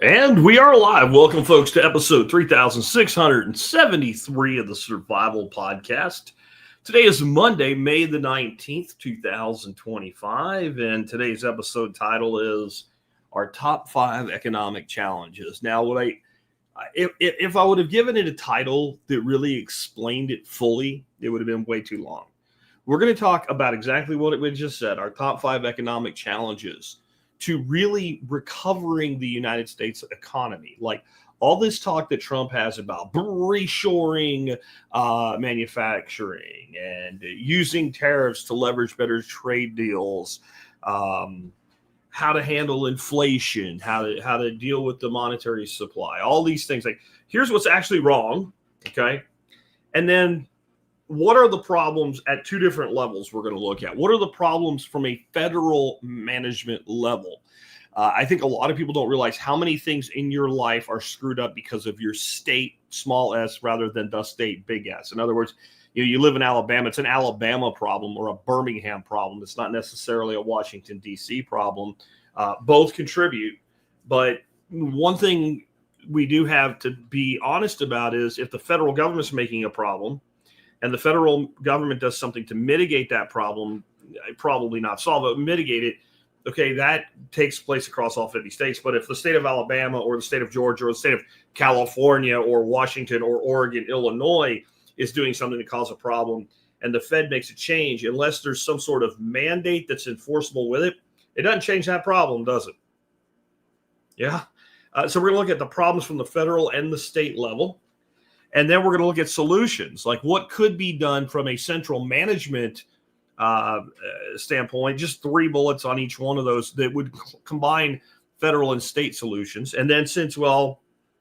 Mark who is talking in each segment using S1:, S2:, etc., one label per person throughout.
S1: And we are live. Welcome, folks, to episode 3673 of the Survival Podcast. Today is Monday, May the 19th, 2025, and today's episode title is Our Top 5 Economic Challenges. Now, if I would have given it a title that really explained it fully, it would have been way too long. We're going to talk about exactly what we just said, our top 5 economic challenges to really recovering the United States economy. Like all this talk that Trump has about reshoring manufacturing and using tariffs to leverage better trade deals, how to handle inflation, how to deal with the monetary supply, all these things. Like, here's what's actually wrong, okay? And then what are the problems at two different levels we're going to look at? What are the problems from a federal management level? I think a lot of people don't realize how many things in your life are screwed up because of your state, small s, rather than the state, big S. In other words, you live in Alabama, it's an Alabama problem or a Birmingham problem. It's not necessarily a Washington, D.C. problem. Both contribute. But one thing we do have to be honest about is if the federal government's making a problem, and the federal government does something to mitigate that problem, probably not solve it, mitigate it, okay, that takes place across all 50 states. But if the state of Alabama or the state of Georgia or the state of California or Washington or Oregon, Illinois is doing something to cause a problem and the Fed makes a change, unless there's some sort of mandate that's enforceable with it, it doesn't change that problem, does it? Yeah. So we're going to look at the problems from the federal and the state level. And then we're going to look at solutions, like what could be done from a central management standpoint, just 3 bullets on each one of those that would combine federal and state solutions. And then since, well,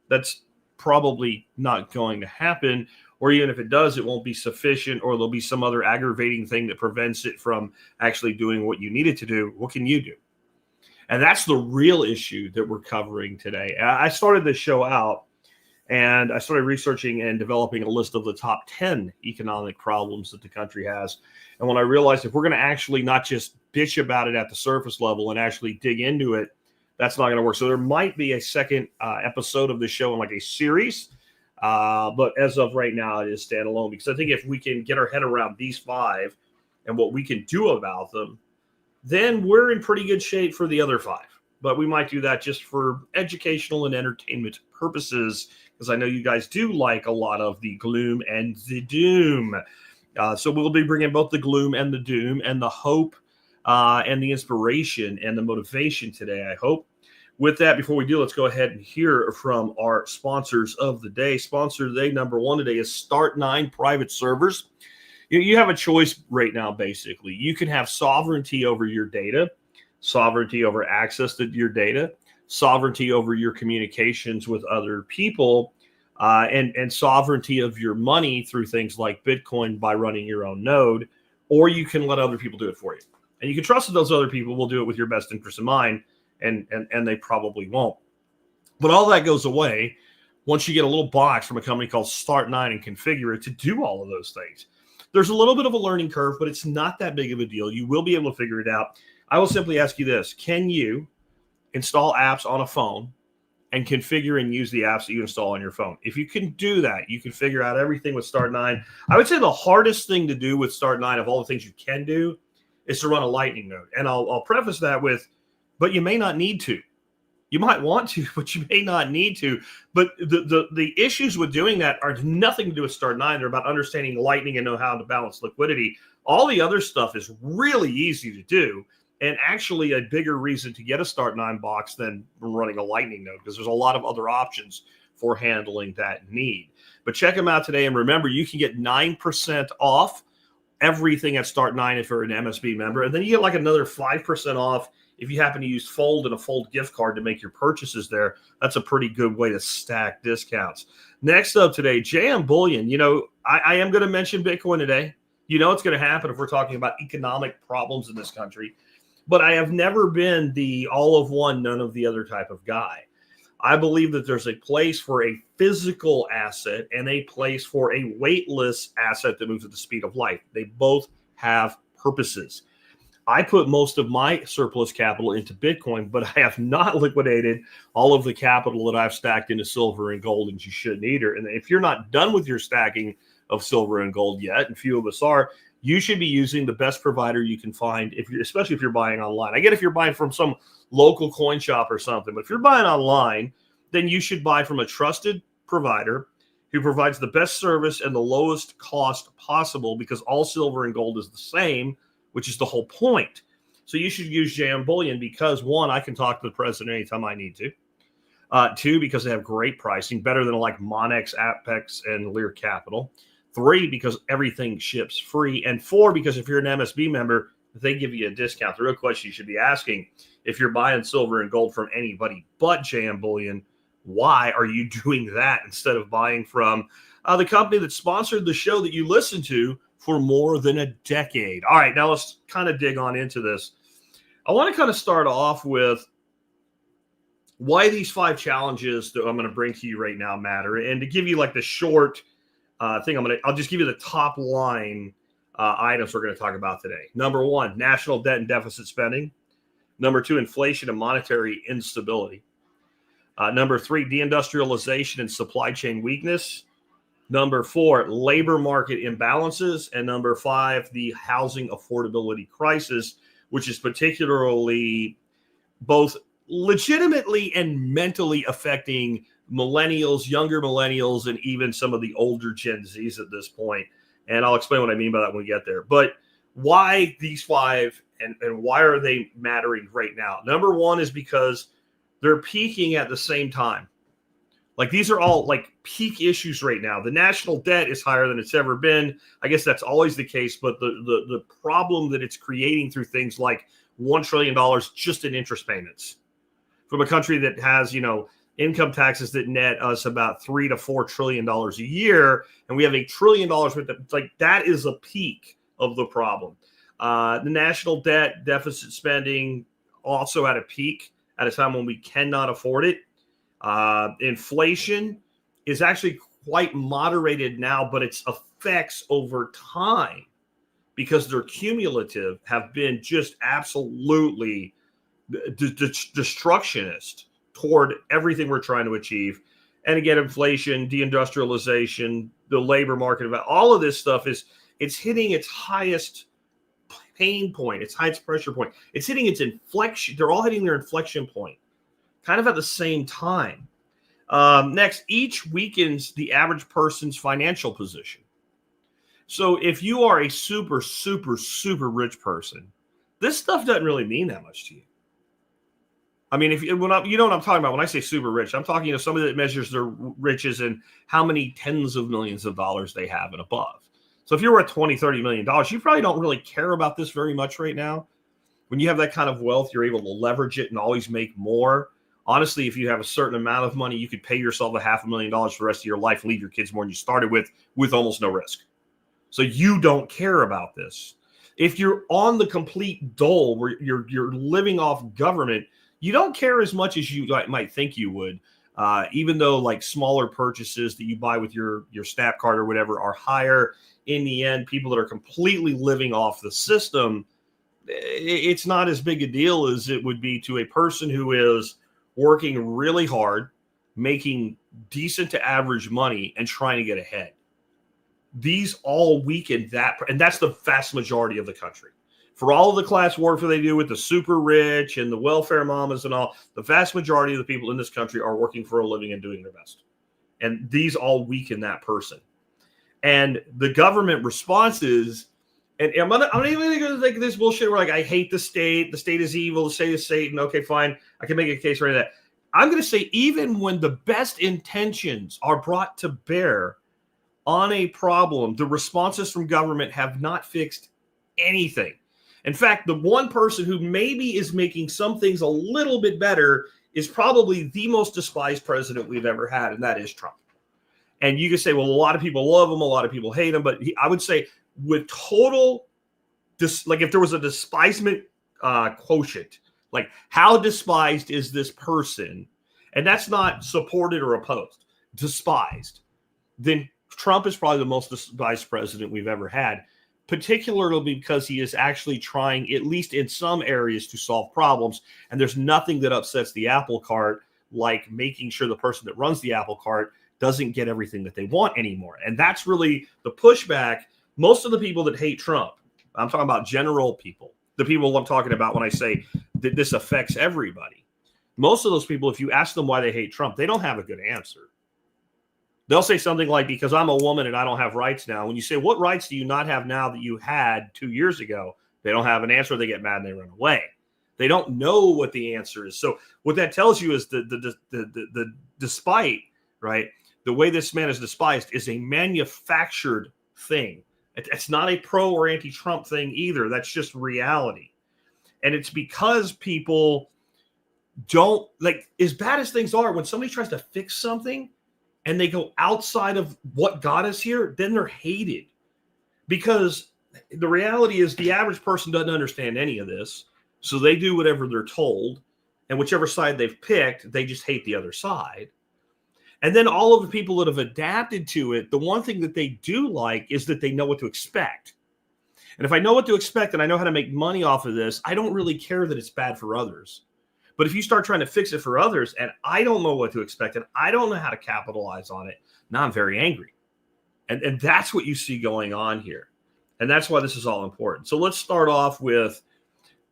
S1: that's probably not going to happen, or even if it does, it won't be sufficient, or there'll be some other aggravating thing that prevents it from actually doing what you need it to do. What can you do? And that's the real issue that we're covering today. I started this show out, and I started researching and developing a list of the top 10 economic problems that the country has. And when I realized if we're going to actually not just bitch about it at the surface level and actually dig into it, that's not going to work. So there might be a second episode of the show in like a series. But as of right now, it is standalone, because I think if we can get our head around these 5 and what we can do about them, then we're in pretty good shape for the other 5. But we might do that just for educational and entertainment purposes, because I know you guys do like a lot of the gloom and the doom. So we'll be bringing both the gloom and the doom and the hope and the inspiration and the motivation today, I hope. With that, before we do, let's go ahead and hear from our sponsors of the day. Sponsor of the day, number 1 today, is Start9 Private Servers. You have a choice right now, basically. You can have sovereignty over your data, sovereignty over access to your data, sovereignty over your communications with other people, and sovereignty of your money through things like Bitcoin by running your own node, or you can let other people do it for you. And you can trust that those other people will do it with your best interest in mind, and they probably won't. But all that goes away once you get a little box from a company called Start9 and configure it to do all of those things. There's a little bit of a learning curve, but it's not that big of a deal. You will be able to figure it out. I will simply ask you this. Can you install apps on a phone and configure and use the apps that you install on your phone? If you can do that, you can figure out everything with Start9. I would say the hardest thing to do with Start9 of all the things you can do is to run a Lightning node. And I'll preface that with, but you may not need to. You might want to, but you may not need to. But the issues with doing that are nothing to do with Start9. They're about understanding Lightning and know how to balance liquidity. All the other stuff is really easy to do, and actually a bigger reason to get a Start9 box than running a Lightning node, because there's a lot of other options for handling that need. But check them out today, and remember, you can get 9% off everything at Start9 if you're an MSB member, and then you get like another 5% off if you happen to use Fold and a Fold gift card to make your purchases there. That's a pretty good way to stack discounts. Next up today, JM Bullion. I am going to mention Bitcoin today. It's going to happen if we're talking about economic problems in this country. But I have never been the all of one, none of the other type of guy. I believe that there's a place for a physical asset and a place for a weightless asset that moves at the speed of light. They both have purposes. I put most of my surplus capital into Bitcoin, but I have not liquidated all of the capital that I've stacked into silver and gold, and you shouldn't either. And if you're not done with your stacking of silver and gold yet, and few of us are, you should be using the best provider you can find, especially if you're buying online. I get if you're buying from some local coin shop or something, but if you're buying online, then you should buy from a trusted provider who provides the best service and the lowest cost possible, because all silver and gold is the same, which is the whole point. So you should use JM Bullion because, one, I can talk to the president anytime I need to. Two, because they have great pricing, better than like Monex, Apex, and Lear Capital. Three, because everything ships free. And four, because if you're an MSB member, they give you a discount. The real question you should be asking, if you're buying silver and gold from anybody but JM Bullion, why are you doing that instead of buying from the company that sponsored the show that you listen to for more than a decade? All right, now let's kind of dig on into this. I want to kind of start off with why these 5 challenges that I'm going to bring to you right now matter. And to give you like the short thing, I'll just give you the top line items we're going to talk about today. Number 1, national debt and deficit spending. Number 2, inflation and monetary instability. Number 3, deindustrialization and supply chain weakness. Number 4, labor market imbalances. And number 5, the housing affordability crisis, which is particularly both legitimately and mentally affecting millennials, younger millennials, and even some of the older Gen Zs at this point. And I'll explain what I mean by that when we get there. But why these 5 and why are they mattering right now? Number 1 is because they're peaking at the same time. Like, these are all like peak issues right now. The national debt is higher than it's ever been. I guess that's always the case, but the problem that it's creating through things like $1 trillion just in interest payments from a country that has, income taxes that net us about $3 to $4 trillion a year, and we have $1 trillion worth of, like, that is a peak of the problem. The national debt deficit spending also at a peak at a time when we cannot afford it. Inflation is actually quite moderated now, but its effects over time, because they're cumulative, have been just absolutely destructionist toward everything we're trying to achieve. And again, inflation, deindustrialization, the labor market, all of this stuff it's hitting its highest pain point, its highest pressure point. It's hitting its inflection. They're all hitting their inflection point kind of at the same time. Next, each weakens the average person's financial position. So if you are a super, super, super rich person, this stuff doesn't really mean that much to you. I mean, you know what I'm talking about when I say super rich, I'm talking to somebody that measures their riches in how many tens of millions of dollars they have and above. So if you're worth $20, $30 million, you probably don't really care about this very much right now. When you have that kind of wealth, you're able to leverage it and always make more. Honestly, if you have a certain amount of money, you could pay yourself $500,000 for the rest of your life, leave your kids more than you started with almost no risk. So you don't care about this. If you're on the complete dole where you're living off government, you don't care as much as you might think you would, even though like smaller purchases that you buy with your SNAP card or whatever are higher. In the end, people that are completely living off the system, it's not as big a deal as it would be to a person who is working really hard, making decent to average money, and trying to get ahead. These all weaken that, and that's the vast majority of the country. For all of the class warfare they do with the super rich and the welfare mamas and all, the vast majority of the people in this country are working for a living and doing their best. And these all weaken that person. And the government response is, and I'm not even going to think of this bullshit where like, I hate the state is evil, the state is Satan. Okay, fine. I can make a case for that. I'm going to say even when the best intentions are brought to bear on a problem, the responses from government have not fixed anything. In fact, the one person who maybe is making some things a little bit better is probably the most despised president we've ever had, and that is Trump. And you can say, well, a lot of people love him, a lot of people hate him, but I would say with total, like if there was a despisement quotient, like how despised is this person, and that's not supported or opposed, despised, then Trump is probably the most despised president we've ever had. particularly because he is actually trying, at least in some areas, to solve problems. And there's nothing that upsets the apple cart like making sure the person that runs the apple cart doesn't get everything that they want anymore. And that's really the pushback. Most of the people that hate Trump, I'm talking about general people, the people I'm talking about when I say that this affects everybody. Most of those people, if you ask them why they hate Trump, they don't have a good answer. They'll say something like, because I'm a woman and I don't have rights now. When you say, what rights do you not have now that you had 2 years ago? They don't have an answer. They get mad and they run away. They don't know what the answer is. So what that tells you is the despite, right? The way this man is despised is a manufactured thing. It's not a pro or anti-Trump thing either. That's just reality. And it's because people don't, like, as bad as things are, when somebody tries to fix something and they go outside of what got us here, then they're hated. Because the reality is the average person doesn't understand any of this. So they do whatever they're told. And whichever side they've picked, they just hate the other side. And then all of the people that have adapted to it, the one thing that they do like is that they know what to expect. And if I know what to expect and I know how to make money off of this, I don't really care that it's bad for others. But if you start trying to fix it for others and I don't know what to expect and I don't know how to capitalize on it, now I'm very angry. And that's what you see going on here. And that's why this is all important. So let's start off with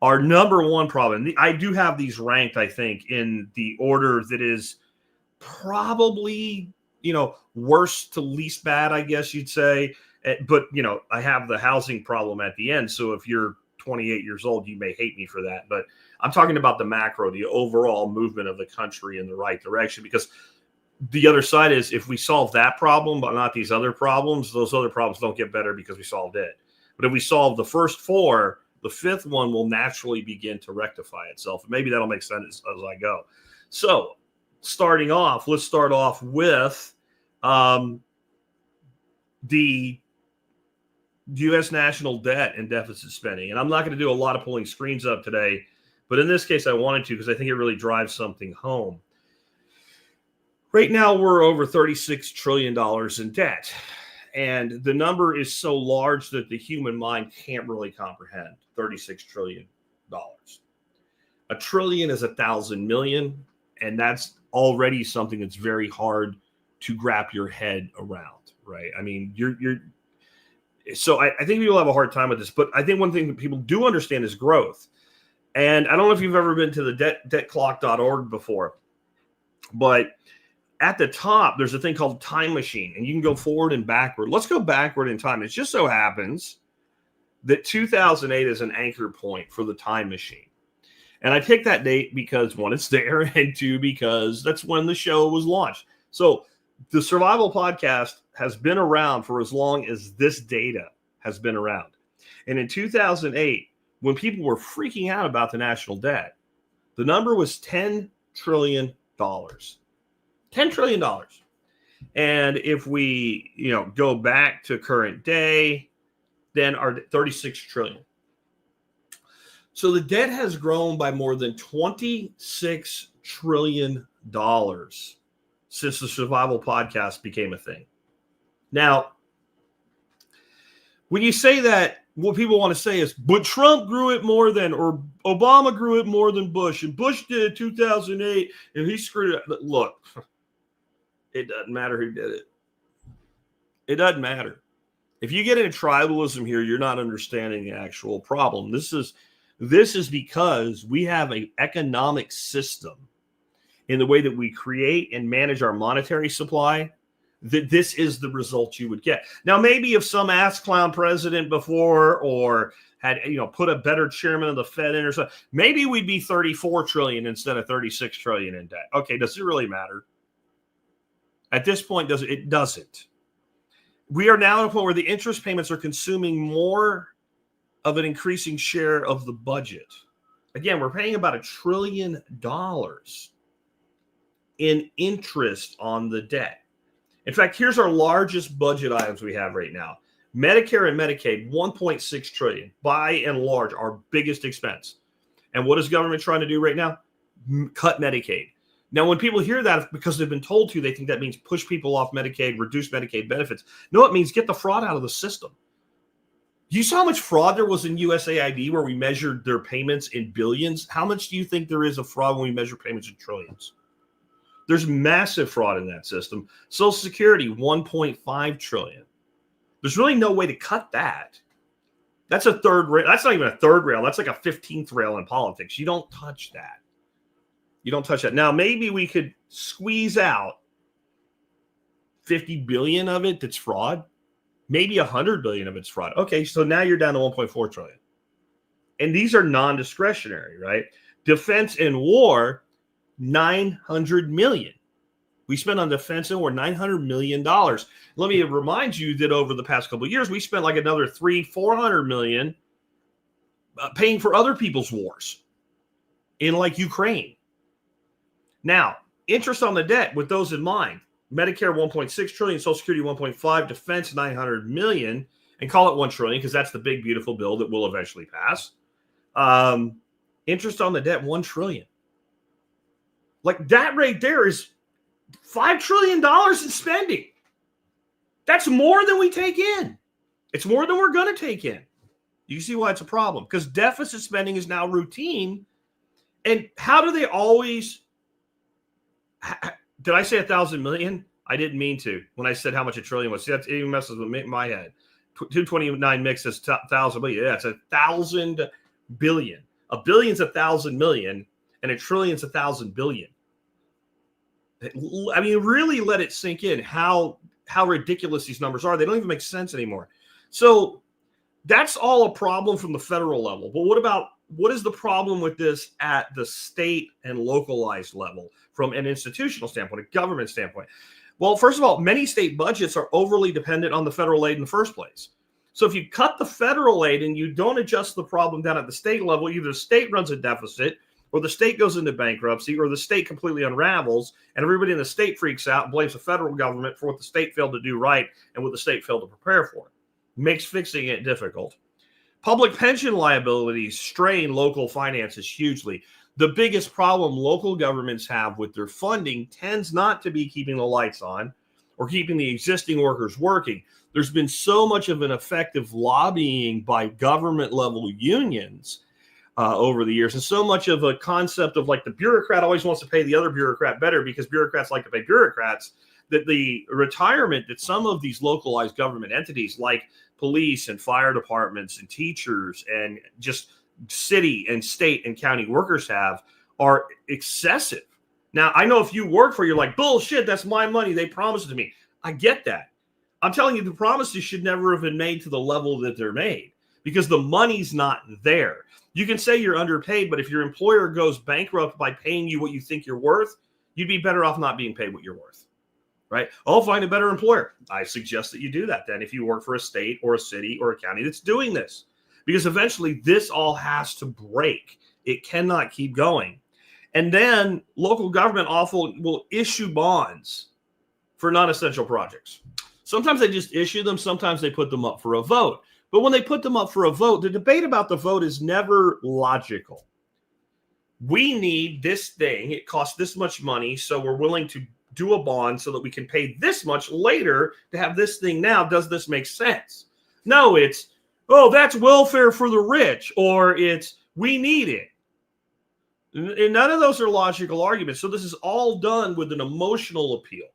S1: our number one problem. I do have these ranked, I think, in the order that is probably, worst to least bad, I guess you'd say. But, I have the housing problem at the end. So if you're 28 years old, you may hate me for that. But I'm talking about the macro, the overall movement of the country in the right direction, because the other side is if we solve that problem, but not these other problems, those other problems don't get better because we solved it. But if we solve the first four, the fifth one will naturally begin to rectify itself. And maybe that'll make sense as I go. So starting off, let's start off with the U.S. national debt and deficit spending. And I'm not going to do a lot of pulling screens up today, but in this case, I wanted to because I think it really drives something home. Right now, we're over $36 trillion in debt. And the number is so large that the human mind can't really comprehend $36 trillion. A trillion is 1,000 million, and that's already something that's very hard to wrap your head around, right? I mean, so I think people have a hard time with this, but I think one thing that people do understand is growth. And I don't know if you've ever been to the debtclock.org before, but at the top, there's a thing called time machine, and you can go forward and backward. Let's go backward in time. It just so happens that 2008 is an anchor point for the time machine. And I picked that date because, one, it's there, and two, because that's when the show was launched. So the Survival Podcast has been around for as long as this data has been around. And in 2008, when people were freaking out about the national debt, the number was $10 trillion. $10 trillion. And if we, go back to current day, then our 36 trillion. So the debt has grown by more than $26 trillion since the Survival Podcast became a thing. Now, when you say that, what people want to say is, but Trump grew it more than, or Obama grew it more than Bush, and Bush did it 2008, and he screwed it. Look, it doesn't matter who did it. It doesn't matter. If you get into tribalism here, you're not understanding the actual problem. This is because we have an economic system in the way that we create and manage our monetary supply, that this is the result you would get. Now, maybe if some ass clown president before or had, put a better chairman of the Fed in or something, maybe we'd be 34 trillion instead of 36 trillion in debt. Okay, does it really matter? At this point, it doesn't. We are now at a point where the interest payments are consuming more of an increasing share of the budget. Again, we're paying about $1 trillion in interest on the debt. In fact, here's our largest budget items we have right now. Medicare and Medicaid, $1.6 trillion, by and large, our biggest expense. And what is government trying to do right now? Cut Medicaid. Now, when people hear that, because they've been told to, they think that means push people off Medicaid, reduce Medicaid benefits. No, it means get the fraud out of the system. You saw how much fraud there was in USAID where we measured their payments in billions. How much do you think there is of fraud when we measure payments in trillions? There's massive fraud in that system. Social Security, 1.5 trillion. There's really no way to cut that. That's a third rail. That's not even a third rail. That's like a 15th rail in politics. You don't touch that. You don't touch that. Now, maybe we could squeeze out 50 billion of it that's fraud. Maybe 100 billion of it's fraud. Okay, so now you're down to 1.4 trillion. And these are non-discretionary, right? Defense and war, 900 million. We spent on defense and war $900 million. Let me remind you that over the past couple of years, we spent like another $400 million paying for other people's wars in like Ukraine. Now, interest on the debt with those in mind, Medicare 1.6 trillion, Social Security 1.5, defense 900 million, and call it 1 trillion because that's the big, beautiful bill that will eventually pass. Interest on the debt, 1 trillion. Like that right there is $5 trillion in spending. That's more than we take in. It's more than we're going to take in. You see why it's a problem? Because deficit spending is now routine. And how do they always... Did I say 1,000 million? I didn't mean to when I said how much a trillion was. See, that even messes with my head. 229 mixes 1,000 billion. Yeah, it's 1,000 billion. A billion's 1,000 million, and a trillion's 1,000 billion. I mean, really let it sink in how ridiculous these numbers are. They don't even make sense anymore. So that's all a problem from the federal level. But what is the problem with this at the state and localized level from an institutional standpoint, a government standpoint? Well, first of all, many state budgets are overly dependent on the federal aid in the first place. So if you cut the federal aid and you don't adjust the problem down at the state level, either the state runs a deficit or the state goes into bankruptcy or the state completely unravels and everybody in the state freaks out and blames the federal government for what the state failed to do right and what the state failed to prepare for. Makes fixing it difficult. Public pension liabilities strain local finances hugely. The biggest problem local governments have with their funding tends not to be keeping the lights on or keeping the existing workers working. There's been so much of an effective lobbying by government level unions over the years, and so much of a concept of like the bureaucrat always wants to pay the other bureaucrat better because bureaucrats like to pay bureaucrats, that the retirement that some of these localized government entities like police and fire departments and teachers and just city and state and county workers have are excessive. Now, I know if you work for, you're like, bullshit, that's my money. They promised it to me. I get that. I'm telling you, the promises should never have been made to the level that they're made because the money's not there. You can say you're underpaid, but if your employer goes bankrupt by paying you what you think you're worth, you'd be better off not being paid what you're worth. Right? I'll find a better employer. I suggest that you do that then if you work for a state or a city or a county that's doing this. Because eventually this all has to break. It cannot keep going. And then local government will issue bonds for non-essential projects. Sometimes they just issue them. Sometimes they put them up for a vote. But when they put them up for a vote, the debate about the vote is never logical. We need this thing. It costs this much money, so we're willing to do a bond so that we can pay this much later to have this thing now. Does this make sense? No, it's, oh, that's welfare for the rich, or it's, we need it. And none of those are logical arguments. So this is all done with an emotional appeal.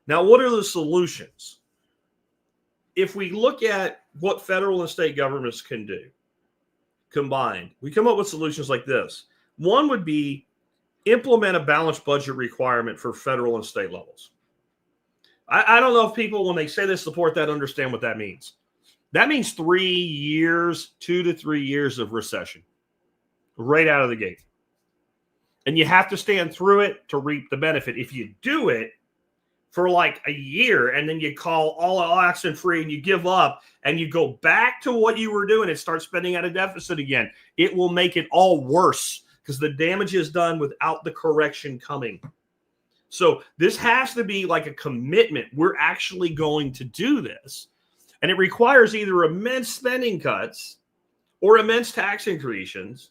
S1: Now, what are the solutions? If we look at what federal and state governments can do combined, we come up with solutions like this. One would be implement a balanced budget requirement for federal and state levels. I don't know if people, when they say they support that, understand what that means. That means 3 years, 2 to 3 years of recession right out of the gate. And you have to stand through it to reap the benefit. If you do it for like a year and then you call all action free and you give up and you go back to what you were doing and start spending at a deficit again, it will make it all worse because the damage is done without the correction coming. So this has to be like a commitment. We're actually going to do this. And it requires either immense spending cuts or immense tax increases,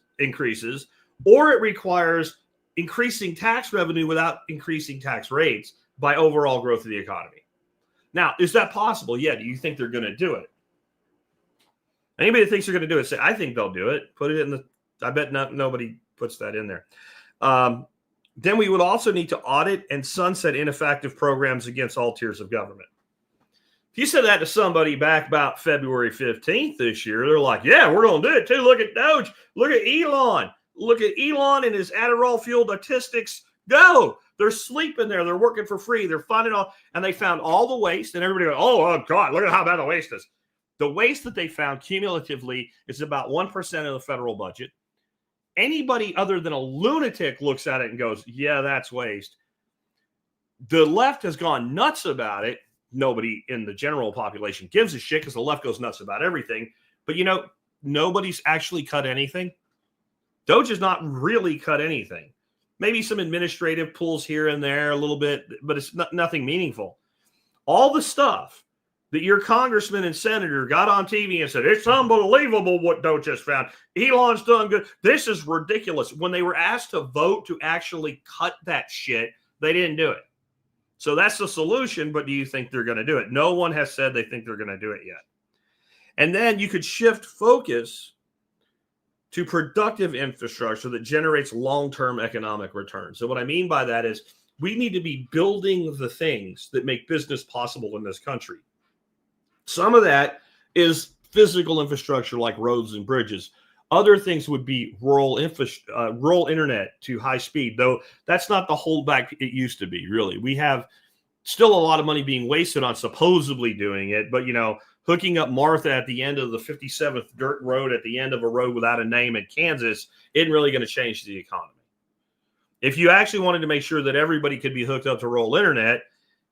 S1: or it requires increasing tax revenue without increasing tax rates by overall growth of the economy. Now, is that possible? Yeah. Do you think they're going to do it? Anybody that thinks they're going to do it, say, I think they'll do it. Put it in the, I bet nobody puts that in there. Then we would also need to audit and sunset ineffective programs against all tiers of government. If you said that to somebody back about February 15th this year, they're like, yeah, we're going to do it too. Look at Doge. Look at Elon. Look at Elon and his Adderall-fueled autistics. Go. They're sleeping there. They're working for free. They're finding all, and they found all the waste. And everybody goes, oh, God, look at how bad the waste is. The waste that they found cumulatively is about 1% of the federal budget. Anybody other than a lunatic looks at it and goes, yeah, that's waste. The left has gone nuts about it. Nobody in the general population gives a shit because the left goes nuts about everything. But, you know, nobody's actually cut anything. Doge has not really cut anything. Maybe some administrative pulls here and there a little bit, but it's nothing meaningful. All the stuff that your congressman and senator got on TV and said, it's unbelievable what Doge just found. Elon's done good. This is ridiculous. When they were asked to vote to actually cut that shit, they didn't do it. So that's the solution, but do you think they're going to do it? No one has said they think they're going to do it yet. And then you could shift focus to productive infrastructure that generates long-term economic returns. So what I mean by that is we need to be building the things that make business possible in this country. Some of that is physical infrastructure like roads and bridges. Other things would be rural internet to high speed, though that's not the holdback it used to be, really. We have still a lot of money being wasted on supposedly doing it, but, you know, hooking up Martha at the end of the 57th dirt road at the end of a road without a name in Kansas isn't really going to change the economy. If you actually wanted to make sure that everybody could be hooked up to rural internet,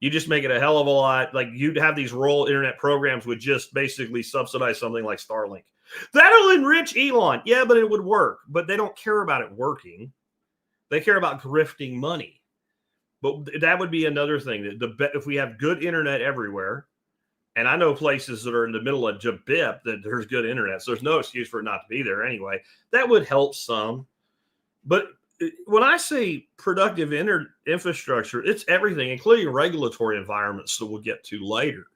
S1: you just make it a hell of a lot. Like, you'd have these rural internet programs would just basically subsidize something like Starlink. That'll enrich Elon. Yeah, but it would work. But they don't care about it working. They care about grifting money. But that would be another thing. If we have good internet everywhere, and I know places that are in the middle of Jabip that there's good internet, so there's no excuse for it not to be there anyway. That would help some. But when I say productive infrastructure, it's everything, including regulatory environments that we'll get to later.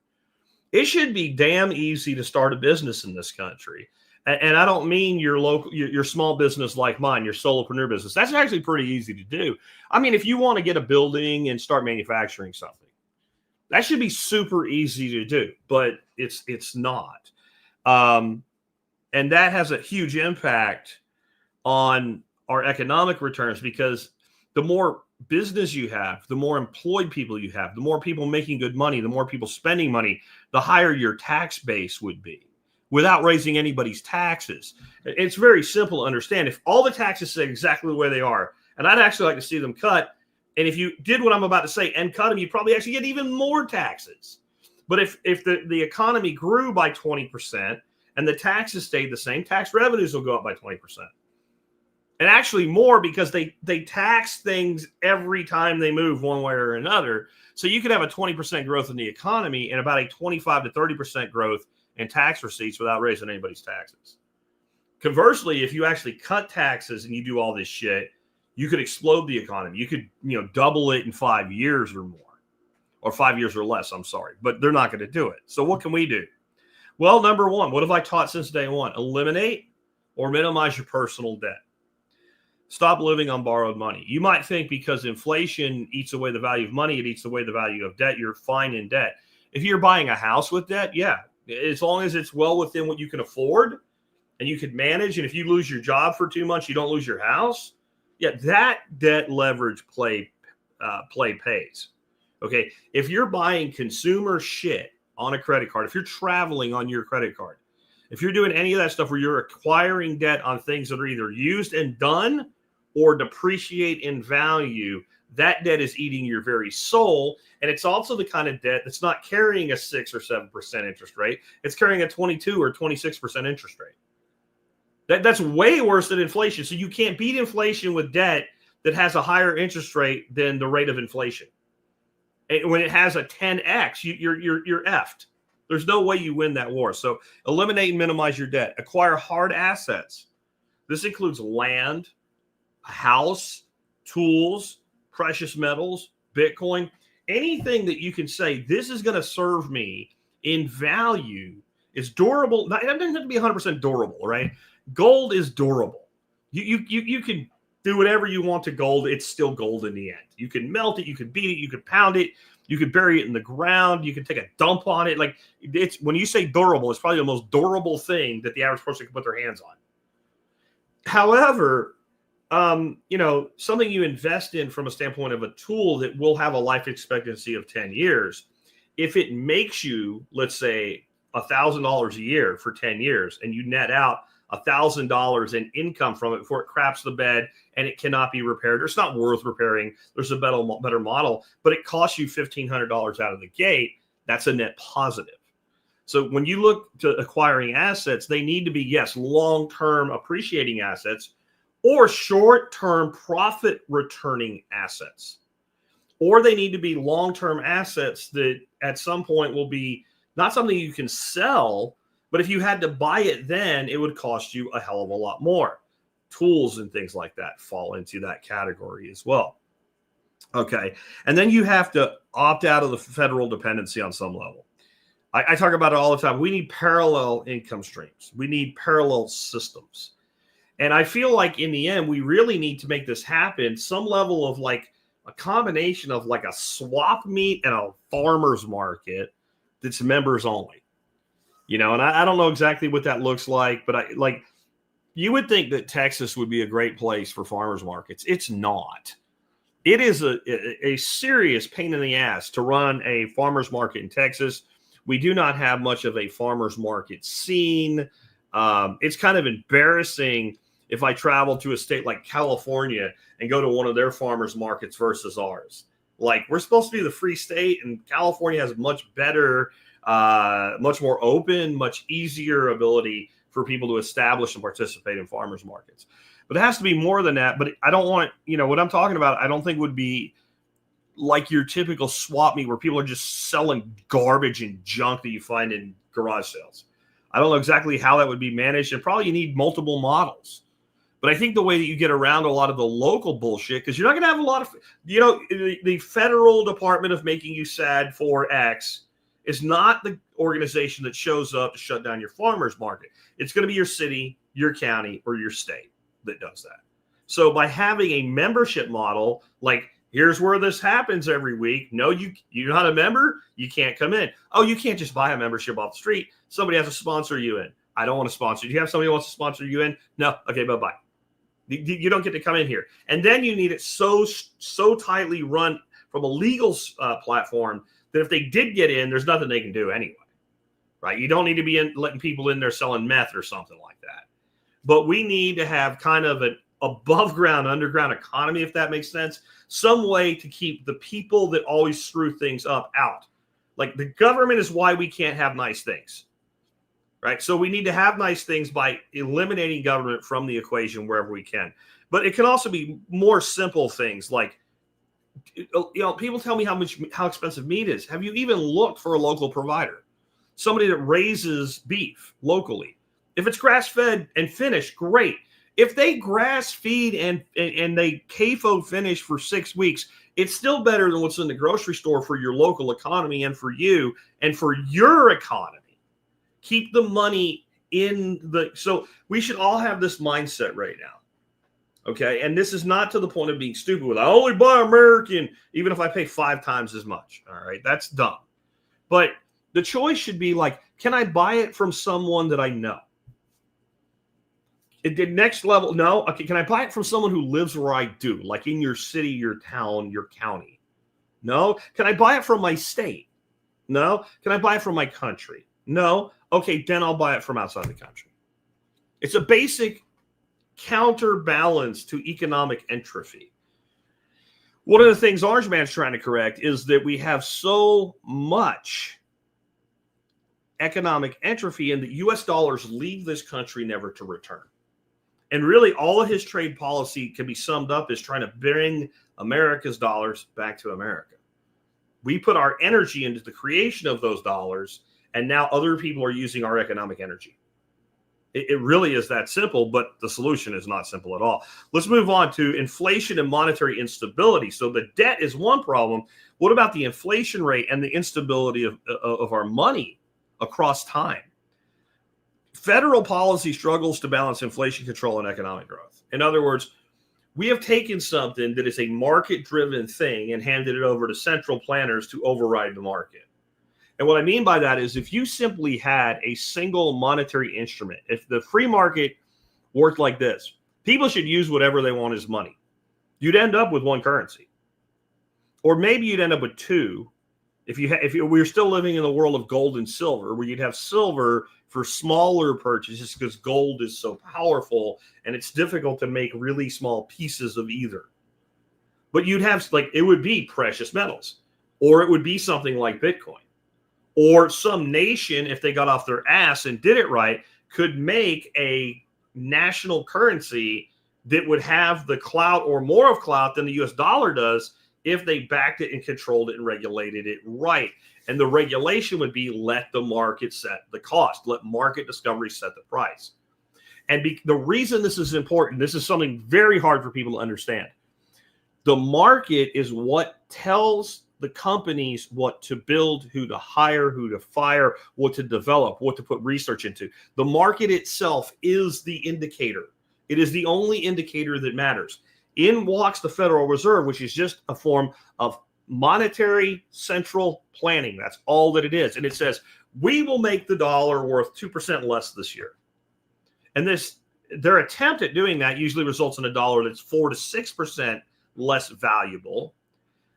S1: It should be damn easy to start a business in this country. And I don't mean your local, your small business like mine, your solopreneur business. That's actually pretty easy to do. I mean, if you want to get a building and start manufacturing something, that should be super easy to do, but it's not. And that has a huge impact on our economic returns, because the more business you have, the more employed people you have, the more people making good money, the more people spending money, the higher your tax base would be without raising anybody's taxes. It's very simple to understand. If all the taxes stay exactly the way they are, and I'd actually like to see them cut, and if you did what I'm about to say and cut them, you'd probably actually get even more taxes. But if the economy grew by 20% and the taxes stayed the same, tax revenues will go up by 20%. And actually more, because they tax things every time they move one way or another. So you could have a 20% growth in the economy and about a 25 to 30% growth in tax receipts without raising anybody's taxes. Conversely, if you actually cut taxes and you do all this shit, you could explode the economy. You could, double it in 5 years or more, or 5 years or less. I'm sorry, but they're not going to do it. So what can we do? Well, number one, what have I taught since day one? Eliminate or minimize your personal debt. Stop living on borrowed money. You might think because inflation eats away the value of money, it eats away the value of debt, you're fine in debt. If you're buying a house with debt, yeah, as long as it's well within what you can afford and you can manage, and if you lose your job for 2 months, you don't lose your house, yeah, that debt leverage play pays. Okay, if you're buying consumer shit on a credit card, if you're traveling on your credit card, if you're doing any of that stuff where you're acquiring debt on things that are either used and done or depreciate in value, that debt is eating your very soul. And it's also the kind of debt that's not carrying a 6 or 7% interest rate. It's carrying a 22 or 26% interest rate. That's way worse than inflation. So you can't beat inflation with debt that has a higher interest rate than the rate of inflation. And when it has a 10x, you're effed. There's no way you win that war. So eliminate and minimize your debt. Acquire hard assets. This includes land, a house, tools, precious metals, Bitcoin, anything that you can say, this is going to serve me in value It's durable. It doesn't have to be 100% durable, right? Gold is durable. You can do whatever you want to gold. It's still gold in the end. You can melt it. You can beat it. You can pound it. You could bury it in the ground. You can take a dump on it. Like, it's, when you say durable, it's probably the most durable thing that the average person can put their hands on. However, something you invest in from a standpoint of a tool that will have a life expectancy of 10 years, if it makes you, let's say, $1,000 a year for 10 years, and you net out $1,000 in income from it before it craps the bed and it cannot be repaired, or it's not worth repairing, there's a better model, but it costs you $1,500 out of the gate, that's a net positive. So when you look to acquiring assets, they need to be, yes, long-term appreciating assets, or short-term profit returning assets. Or they need to be long-term assets that at some point will be not something you can sell, but if you had to buy it then, it would cost you a hell of a lot more. Tools and things like that fall into that category as well. Okay. And then you have to opt out of the federal dependency on some level. I talk about it all the time. We need parallel income streams. We need parallel systems. And I feel like in the end, we really need to make this happen. Some level of like a combination of like a swap meet and a farmer's market that's members only. And I don't know exactly what that looks like, but you would think that Texas would be a great place for farmers markets. It's not. It is a serious pain in the ass to run a farmers market in Texas. We do not have much of a farmers market scene. It's kind of embarrassing if I travel to a state like California and go to one of their farmers markets versus ours. Like, we're supposed to be the free state, and California has much better, much more open, much easier ability for people to establish and participate in farmers markets. But it has to be more than that. But I don't want, what I'm talking about, I don't think would be like your typical swap meet where people are just selling garbage and junk that you find in garage sales. I don't know exactly how that would be managed, and probably you need multiple models. But I think the way that you get around a lot of the local bullshit, because you're not going to have a lot of, the federal Department of Making You Sad for X is not the organization that shows up to shut down your farmers market. It's going to be your city, your county, or your state that does that. So by having a membership model, like, here's where this happens every week. No, you're not a member, you can't come in. Oh, you can't just buy a membership off the street. Somebody has to sponsor you in. I don't want to sponsor you. Do you have somebody who wants to sponsor you in? No. Okay, bye-bye. You don't get to come in here. And then you need it so tightly run from a legal platform that if they did get in, there's nothing they can do anyway, right? You don't need to be letting people in there selling meth or something like that. But we need to have kind of an above ground, underground economy, if that makes sense. Some way to keep the people that always screw things up out. Like, the government is why we can't have nice things, right? So we need to have nice things by eliminating government from the equation wherever we can. But it can also be more simple things like, people tell me how expensive meat is. Have you even looked for a local provider? Somebody that raises beef locally. If it's grass-fed and finished, great. If they grass feed and they CAFO finish for 6 weeks, it's still better than what's in the grocery store for your local economy and for you and for your economy. Keep the money so we should all have this mindset right now. Okay. And this is not to the point of being stupid with, I only buy American, even if I pay 5 times as much. All right. That's dumb. But the choice should be like, can I buy it from someone that I know? At the next level, no. Okay, can I buy it from someone who lives where I do, like in your city, your town, your county? No. Can I buy it from my state? No. Can I buy it from my country? No. Okay, then I'll buy it from outside the country. It's a basic counterbalance to economic entropy. One of the things Orange Man's trying to correct is that we have so much economic entropy and that U.S. dollars leave this country never to return. And really, all of his trade policy can be summed up as trying to bring America's dollars back to America. We put our energy into the creation of those dollars, and now other people are using our economic energy. It really is that simple, but the solution is not simple at all. Let's move on to inflation and monetary instability. So the debt is one problem. What about the inflation rate and the instability of our money across time? federal policy struggles to balance inflation control and economic growth. In other words, we have taken something that is a market-driven thing and handed it over to central planners to override the market. And what I mean by that is if you simply had a single monetary instrument, if the free market worked like this, people should use whatever they want as money. You'd end up with one currency. Or maybe you'd end up with two if we're still living in the world of gold and silver, where you'd have silver for smaller purchases because gold is so powerful and it's difficult to make really small pieces of either. But you'd have, like, it would be precious metals, or it would be something like Bitcoin, or some nation, if they got off their ass and did it right, could make a national currency that would have the clout or more of clout than the US dollar does if they backed it and controlled it and regulated it right. And the regulation would be let the market set the cost, let market discovery set the price. And the reason this is important, this is something very hard for people to understand. The market is what tells the companies what to build, who to hire, who to fire, what to develop, what to put research into. The market itself is the indicator. It is the only indicator that matters. In walks the Federal Reserve, which is just a form of monetary central planning. That's all that it is. And it says, we will make the dollar worth 2% less this year. And their attempt at doing that usually results in a dollar that's 4 to 6% less valuable.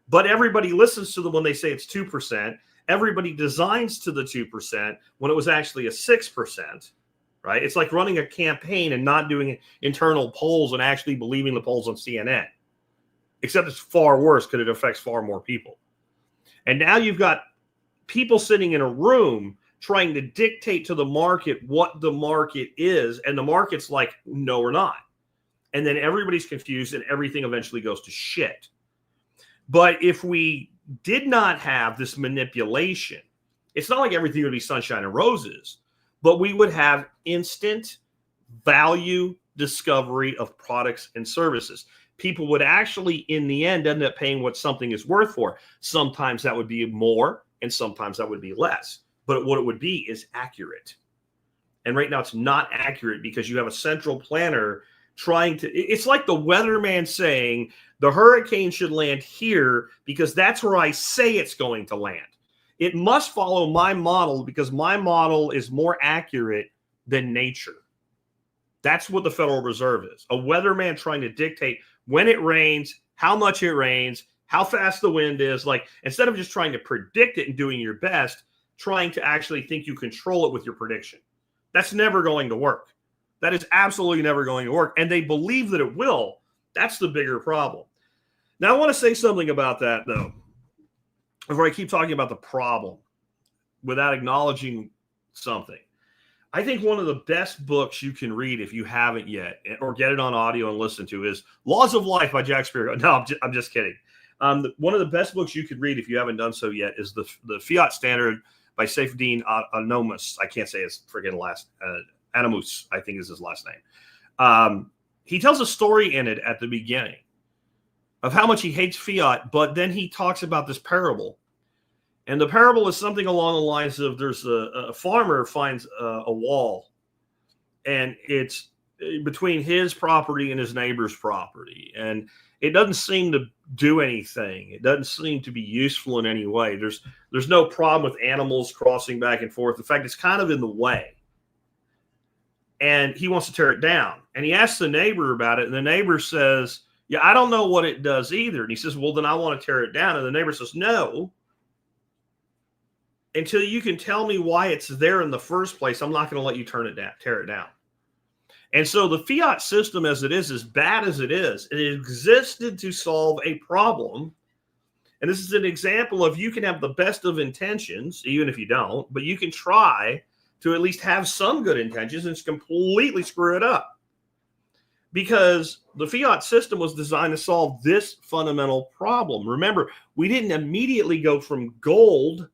S1: But everybody listens to them when they say it's 2%. Everybody designs to the 2% when it was actually a 6%. Right? It's like running a campaign and not doing internal polls and actually believing the polls on CNN. Except it's far worse because it affects far more people. And now you've got people sitting in a room trying to dictate to the market what the market is. And the market's like, no, we're not. And then everybody's confused and everything eventually goes to shit. But if we did not have this manipulation, it's not like everything would be sunshine and roses. But we would have instant value discovery of products and services. People would actually, in the end, end up paying what something is worth for. Sometimes that would be more, and sometimes that would be less. But what it would be is accurate. And right now it's not accurate because you have a central planner trying to, it's like the weatherman saying, the hurricane should land here because that's where I say it's going to land. It must follow my model because my model is more accurate than nature. That's what the Federal Reserve is. A weatherman trying to dictate when it rains, how much it rains, how fast the wind is. Like, instead of just trying to predict it and doing your best, trying to actually think you control it with your prediction. That's never going to work. That is absolutely never going to work. And they believe that it will. That's the bigger problem. Now, I want to say something about that, though, before I keep talking about the problem without acknowledging something. I think one of the best books you can read if you haven't yet, or get it on audio and listen to, is Laws of Life by Jack Spirko. No, I'm just kidding. One of the best books you could read if you haven't done so yet is the Fiat Standard by Saifuddin Anomus. I can't say his friggin' last Anomus, I think is his last name. He tells a story in it at the beginning of how much he hates fiat, but then he talks about this parable. And the parable is something along the lines of there's a farmer finds a wall, and it's between his property and his neighbor's property. And it doesn't seem to do anything. It doesn't seem to be useful in any way. There's no problem with animals crossing back and forth. In fact, it's kind of in the way. And he wants to tear it down. And he asks the neighbor about it. And the neighbor says, yeah, I don't know what it does either. And he says, well, then I want to tear it down. And the neighbor says, no. Until you can tell me why it's there in the first place, I'm not going to let you tear it down. And so the fiat system as it is, as bad as it is, it existed to solve a problem. And this is an example of you can have the best of intentions, even if you don't, but you can try to at least have some good intentions and completely screw it up. Because the fiat system was designed to solve this fundamental problem. Remember, we didn't immediately go from gold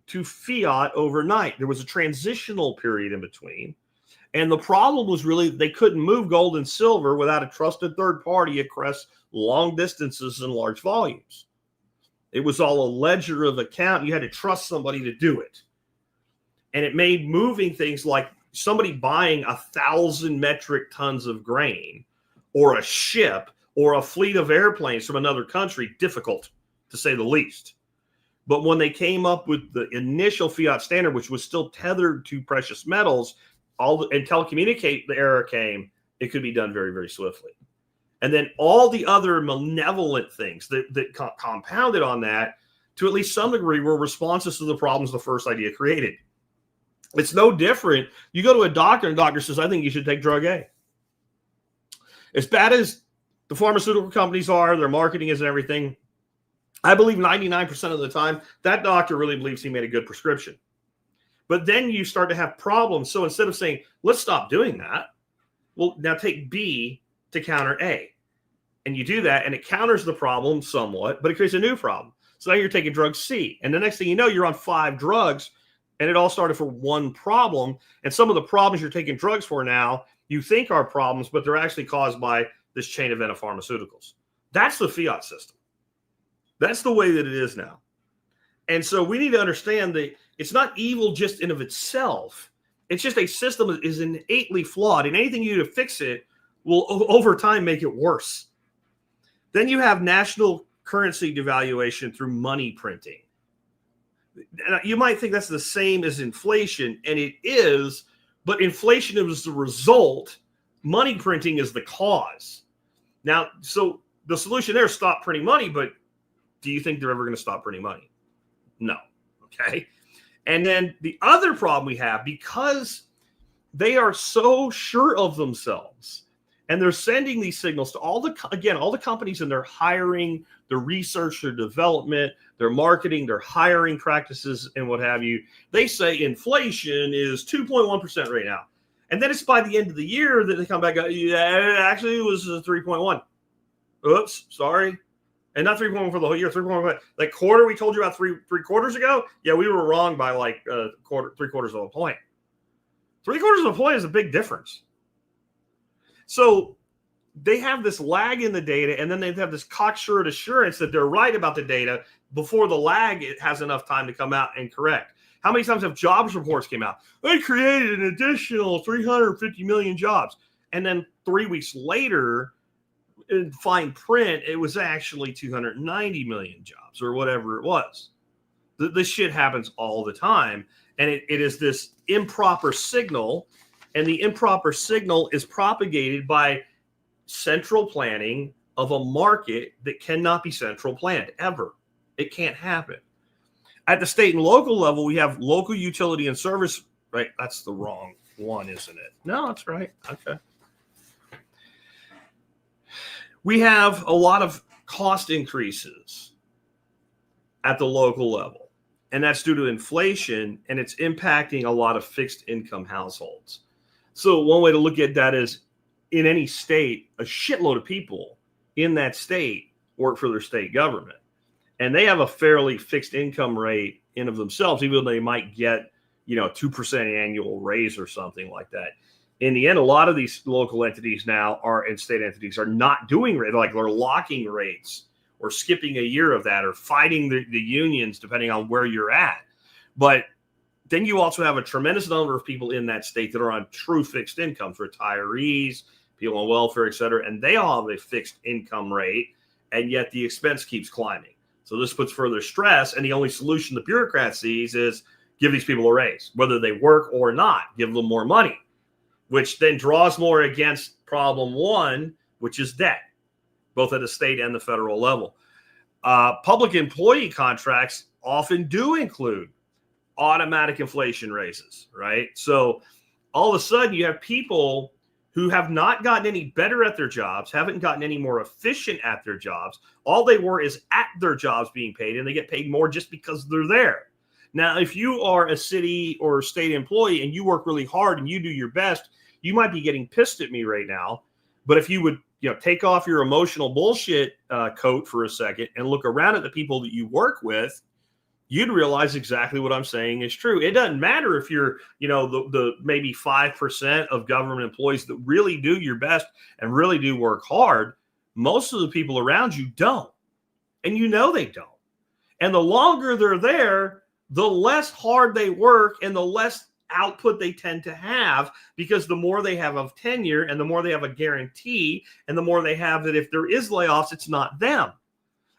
S1: to fiat overnight. There was a transitional period in between. And the problem was really they couldn't move gold and silver without a trusted third party across long distances and large volumes. It was all a ledger of account. You had to trust somebody to do it. And it made moving things like somebody buying 1,000 metric tons of grain or a ship or a fleet of airplanes from another country, difficult to say the least. But when they came up with the initial fiat standard, which was still tethered to precious metals, and telecommunicate the era came, it could be done very, very swiftly. And then all the other malevolent things that compounded on that, to at least some degree, were responses to the problems the first idea created. It's no different. You go to a doctor and the doctor says, I think you should take drug A. As bad as the pharmaceutical companies are, their marketing is and everything, I believe 99% of the time, that doctor really believes he made a good prescription. But then you start to have problems. So instead of saying, let's stop doing that, well, now take B to counter A. And you do that, and it counters the problem somewhat, but it creates a new problem. So now you're taking drug C. And the next thing you know, you're on 5 drugs, and it all started for one problem. And some of the problems you're taking drugs for now, you think are problems, but they're actually caused by this chain event of pharmaceuticals. That's the fiat system. That's the way that it is now. And so we need to understand that it's not evil just in of itself. It's just a system that is innately flawed, and anything you do to fix it will over time make it worse. Then you have national currency devaluation through money printing. You might think that's the same as inflation, and it is, but inflation is the result. Money printing is the cause. Now, so the solution there is stop printing money, but do you think they're ever going to stop printing money? No. Okay. And then the other problem we have, because they are so sure of themselves and they're sending these signals to all the companies, and they're hiring, their research, their development, their marketing, their hiring practices, and what have you. They say inflation is 2.1% right now. And then it's by the end of the year that they come back. Yeah, actually, it was 3.1. Oops, sorry. And not 3.1 for the whole year, 3.1. That quarter we told you about three quarters ago, yeah, we were wrong by like 3/4 of a point. 3/4 of a point is a big difference. So they have this lag in the data, and then they have this cocksure assurance that they're right about the data before the lag it has enough time to come out and correct. How many times have jobs reports came out? They created an additional 350 million jobs. And then 3 weeks later, in fine print, it was actually 290 million jobs or whatever it was. This shit happens all the time. And it is this improper signal. And the improper signal is propagated by central planning of a market that cannot be central planned ever. It can't happen. At the state and local level, we have local utility and service, right? That's the wrong one, isn't it? No, that's right. Okay. We have a lot of cost increases at the local level, and that's due to inflation, and it's impacting a lot of fixed income households. So one way to look at that is, in any state, a shitload of people in that state work for their state government. And they have a fairly fixed income rate in of themselves, even though they might get, 2% annual raise or something like that. In the end, a lot of these local entities now and state entities are not doing it. Like they're locking rates or skipping a year of that or fighting the unions, depending on where you're at. But then you also have a tremendous number of people in that state that are on true fixed incomes, retirees, people on welfare, et cetera, and they all have a fixed income rate, and yet the expense keeps climbing. So this puts further stress, and the only solution the bureaucrat sees is give these people a raise, whether they work or not, give them more money, which then draws more against problem one, which is debt, both at the state and the federal level. Public employee contracts often do include automatic inflation raises, right? So all of a sudden you have people who have not gotten any better at their jobs, haven't gotten any more efficient at their jobs. All they were is at their jobs being paid, and they get paid more just because they're there. Now, if you are a city or state employee and you work really hard and you do your best, you might be getting pissed at me right now. But if you would, take off your emotional bullshit coat for a second and look around at the people that you work with, you'd realize exactly what I'm saying is true. It doesn't matter if you're, the maybe 5% of government employees that really do your best and really do work hard. Most of the people around you don't. And they don't. And the longer they're there, the less hard they work and the less output they tend to have, because the more they have of tenure and the more they have a guarantee and the more they have that if there is layoffs, it's not them.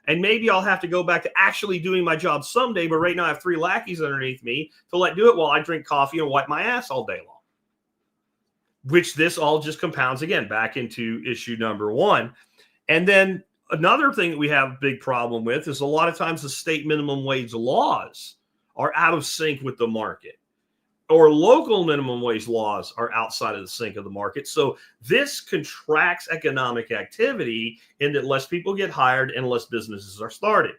S1: And maybe I'll have to go back to actually doing my job someday, but right now I have 3 lackeys underneath me to let do it while I drink coffee and wipe my ass all day long. Which this all just compounds again back into issue number 1. And then another thing that we have a big problem with is a lot of times the state minimum wage laws are out of sync with the market, or local minimum wage laws are outside of the sync of the market. So this contracts economic activity in that less people get hired and less businesses are started.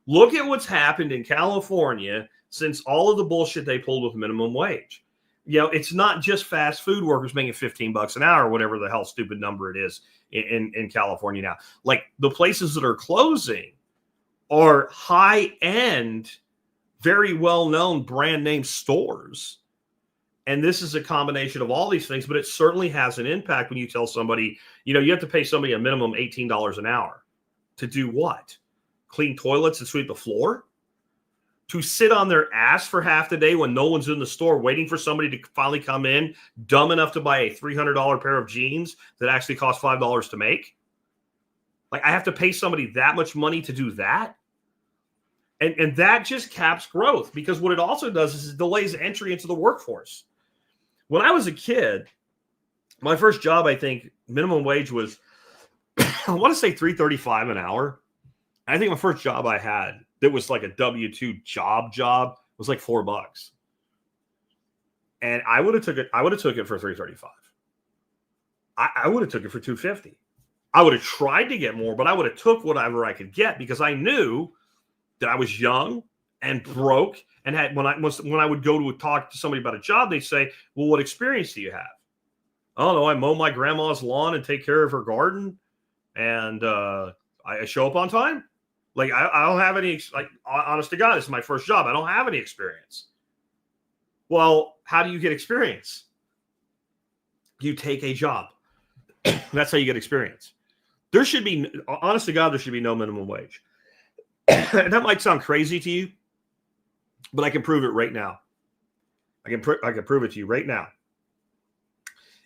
S1: Look at what's happened in California since all of the bullshit they pulled with minimum wage. You know, it's not just fast food workers making $15 an hour, whatever the hell stupid number it is in California now. Like, the places that are closing are high-end, very well-known brand name stores. And this is a combination of all these things, but it certainly has an impact when you tell somebody, you know, you have to pay somebody a minimum $18 an hour to do what? Clean toilets and sweep the floor? To sit on their ass for half the day when no one's in the store waiting for somebody to finally come in, dumb enough to buy a $300 pair of jeans that actually cost $5 to make? Like, I have to pay somebody that much money to do that? And that just caps growth, because what it also does is it delays entry into the workforce. When I was a kid, my first job, I think minimum wage was, I want to say $3.35 an hour. I think my first job I had that was like a W-2 job was like $4. And I would have took it for $3.35. I would have took it for $2.50. I would have tried to get more, but I would have took whatever I could get, because I knew that I was young and broke, and had when I would go to talk to somebody about a job, they'd say, "Well, what experience do you have?" "Oh no, I mow my grandma's lawn and take care of her garden, and I show up on time." Like, I don't have any, like, honest to God, this is my first job. I don't have any experience. Well, how do you get experience? You take a job. That's how you get experience. There should be, honest to God, there should be no minimum wage. And that might sound crazy to you, but I can prove it right now. I can prove it to you right now.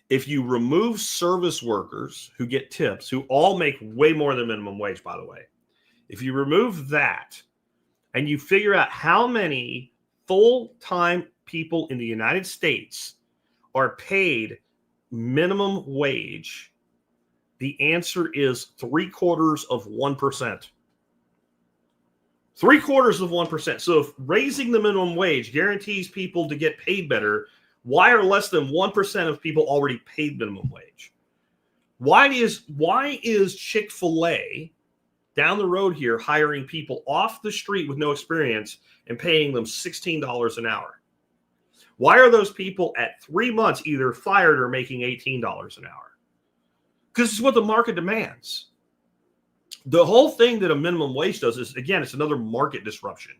S1: If you remove service workers who get tips, who all make way more than minimum wage, by the way, if you remove that and you figure out how many full-time people in the United States are paid minimum wage, the answer is 0.75%. 0.75%. So if raising the minimum wage guarantees people to get paid better, why are less than 1% of people already paid minimum wage? Why is Chick-fil-A down the road here hiring people off the street with no experience and paying them $16 an hour? Why are those people at 3 months either fired or making $18 an hour? Because it's what the market demands. The whole thing that a minimum wage does is, again, it's another market disruption.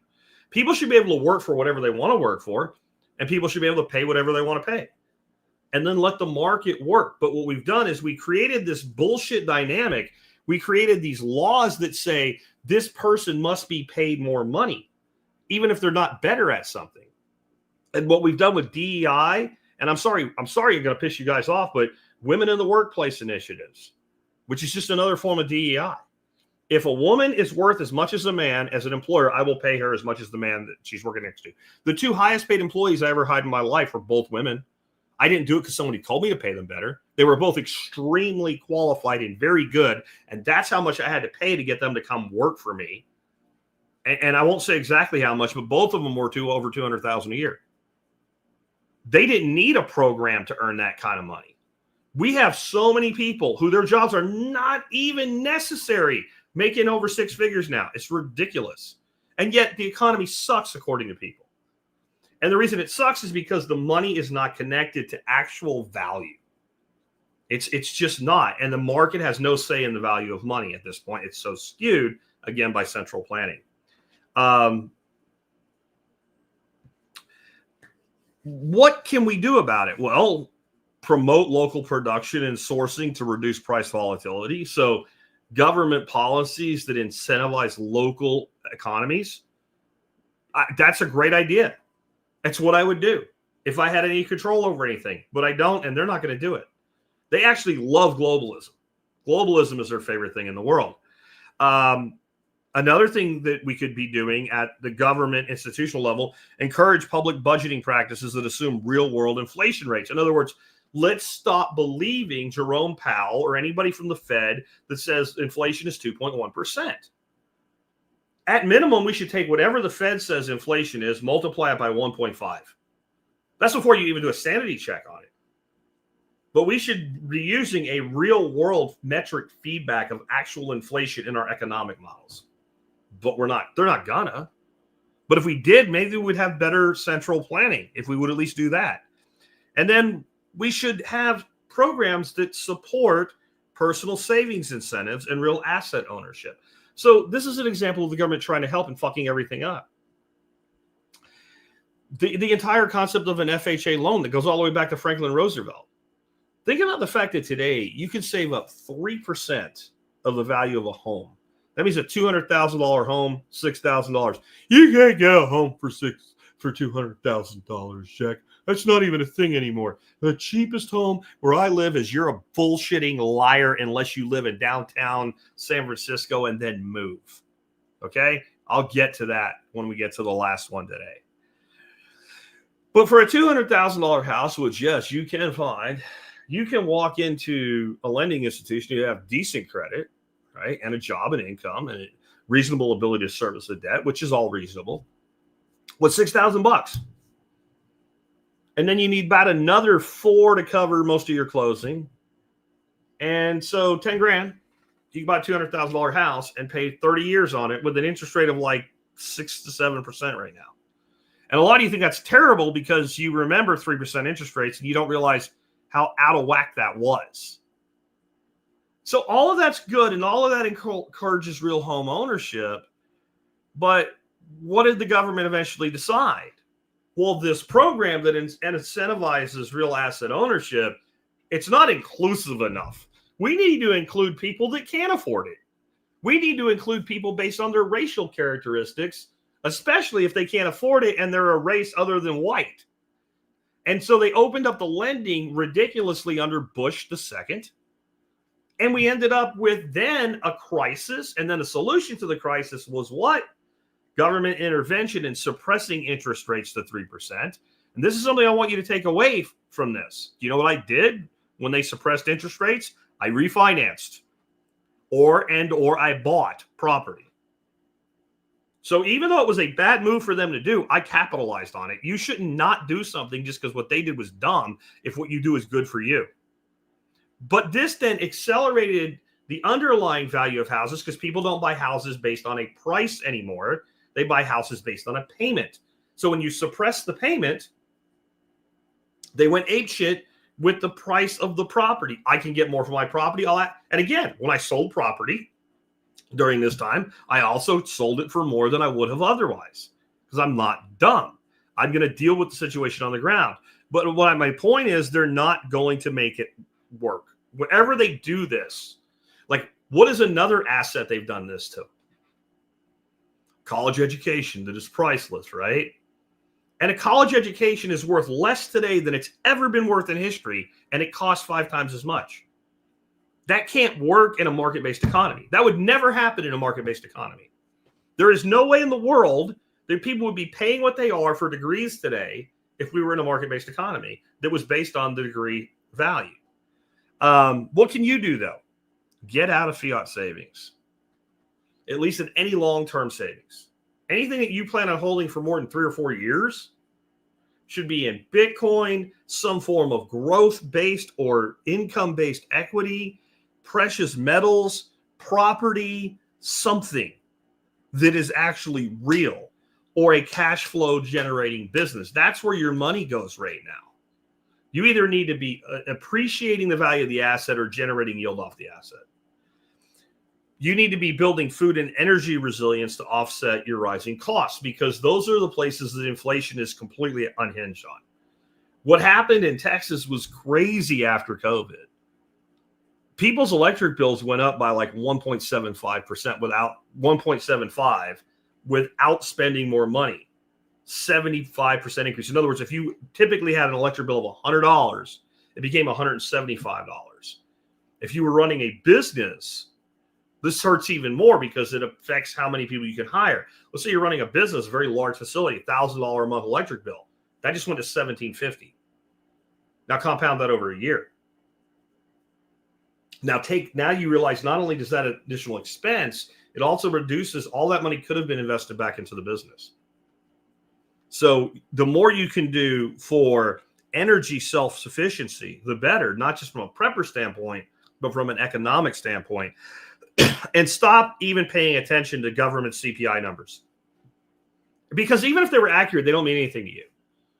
S1: People should be able to work for whatever they want to work for, and people should be able to pay whatever they want to pay, and then let the market work. But what we've done is we created this bullshit dynamic. We created these laws that say this person must be paid more money, even if they're not better at something. And what we've done with DEI, and I'm sorry I'm going to piss you guys off, but women in the workplace initiatives, which is just another form of DEI. If a woman is worth as much as a man as an employer, I will pay her as much as the man that she's working next to. The 2 highest paid employees I ever had in my life were both women. I didn't do it because somebody told me to pay them better. They were both extremely qualified and very good, and that's how much I had to pay to get them to come work for me. And I won't say exactly how much, but both of them were over $200,000 a year. They didn't need a program to earn that kind of money. We have so many people who their jobs are not even necessary, making over 6 figures now. It's ridiculous. And yet the economy sucks, according to people. And the reason it sucks is because the money is not connected to actual value. It's just not. And the market has no say in the value of money at this point. It's so skewed, again, by central planning. What can we do about it? Well, promote local production and sourcing to reduce price volatility. So government policies that incentivize local economies, that's a great idea. That's what I would do. if I had any control over anything, but I don't, and they're not going to do it. They actually love globalism. Globalism is their favorite thing in the world. Another thing that we could be doing at the government institutional level, encourage public budgeting practices that assume real world inflation rates. In other words, let's stop believing Jerome Powell or anybody from the Fed that says inflation is 2.1%. At minimum, we should take whatever the Fed says inflation is, multiply it by 1.5. That's before you even do a sanity check on it. But we should be using a real world metric feedback of actual inflation in our economic models. But we're not. They're not gonna. But if we did, maybe we would have better central planning if we would at least do that. And then we should have programs that support personal savings incentives and real asset ownership. So this is an example of the government trying to help and fucking everything up. The entire concept of an FHA loan that goes all the way back to Franklin Roosevelt. Think about the fact that today you can save up 3% of the value of a home. That means a $200,000 home, $6,000. You can't get a home for $200,000, Jack. That's not even a thing anymore. The cheapest home where I live is you're a bullshitting liar unless you live in downtown San Francisco and then move. Okay? I'll get to that when we get to the last one today. But for a $200,000 house, which, yes, you can find, you can walk into a lending institution, you have decent credit, right? And a job and income and a reasonable ability to service the debt, which is all reasonable, with $6,000. And then you need about another $4,000 to cover most of your closing. And so 10 grand, you can buy a $200,000 house and pay 30 years on it with an interest rate of like 6 to 7% right now. And a lot of you think that's terrible because you remember 3% interest rates and you don't realize how out of whack that was. So all of that's good and all of that encourages real home ownership. But what did the government eventually decide? Well, this program that incentivizes real asset ownership, it's not inclusive enough. We need to include people that can't afford it. We need to include people based on their racial characteristics, especially if they can't afford it and they're a race other than white. And so they opened up the lending ridiculously under Bush II. And we ended up with then a crisis. And then the solution to the crisis was what? Government intervention and suppressing interest rates to 3%. And this is something I want you to take away from this. Do you know what I did when they suppressed interest rates? I refinanced or I bought property. So even though it was a bad move for them to do, I capitalized on it. You should not do something just because what they did was dumb if what you do is good for you. But this then accelerated the underlying value of houses because people don't buy houses based on a price anymore. They buy houses based on a payment. So when you suppress the payment, they went apeshit with the price of the property. I can get more for my property. And again, when I sold property during this time, I also sold it for more than I would have otherwise because I'm not dumb. I'm going to deal with the situation on the ground. But my point is they're not going to make it work. Wherever they do this, like what is another asset they've done this to? College education that is priceless, right? And a college education is worth less today than it's ever been worth in history, and it costs 5 times as much. That can't work in a market-based economy. That would never happen in a market-based economy. There is no way in the world that people would be paying what they are for degrees today if we were in a market-based economy that was based on the degree value. What can you do, though? Get out of fiat savings, at least in any long-term savings. Anything that you plan on holding for more than 3 or 4 years should be in Bitcoin, some form of growth-based or income-based equity, precious metals, property, something that is actually real, or a cash flow generating business. That's where your money goes right now. You either need to be appreciating the value of the asset or generating yield off the asset. You need to be building food and energy resilience to offset your rising costs because those are the places that inflation is completely unhinged on. What happened in Texas was crazy after COVID. People's electric bills went up by like 1.75% without 1.75 without spending more money. 75% increase. In other words, if you typically had an electric bill of $100, it became $175. If you were running a business, this hurts even more because it affects how many people you can hire. Let's say you're running a business, a very large facility, $1,000 a month electric bill. That just went to $1,750. Now compound that over a year. Now you realize not only does that additional expense, it also reduces all that money could have been invested back into the business. So the more you can do for energy self-sufficiency, the better, not just from a prepper standpoint, but from an economic standpoint. And stop even paying attention to government CPI numbers. Because even if they were accurate, they don't mean anything to you.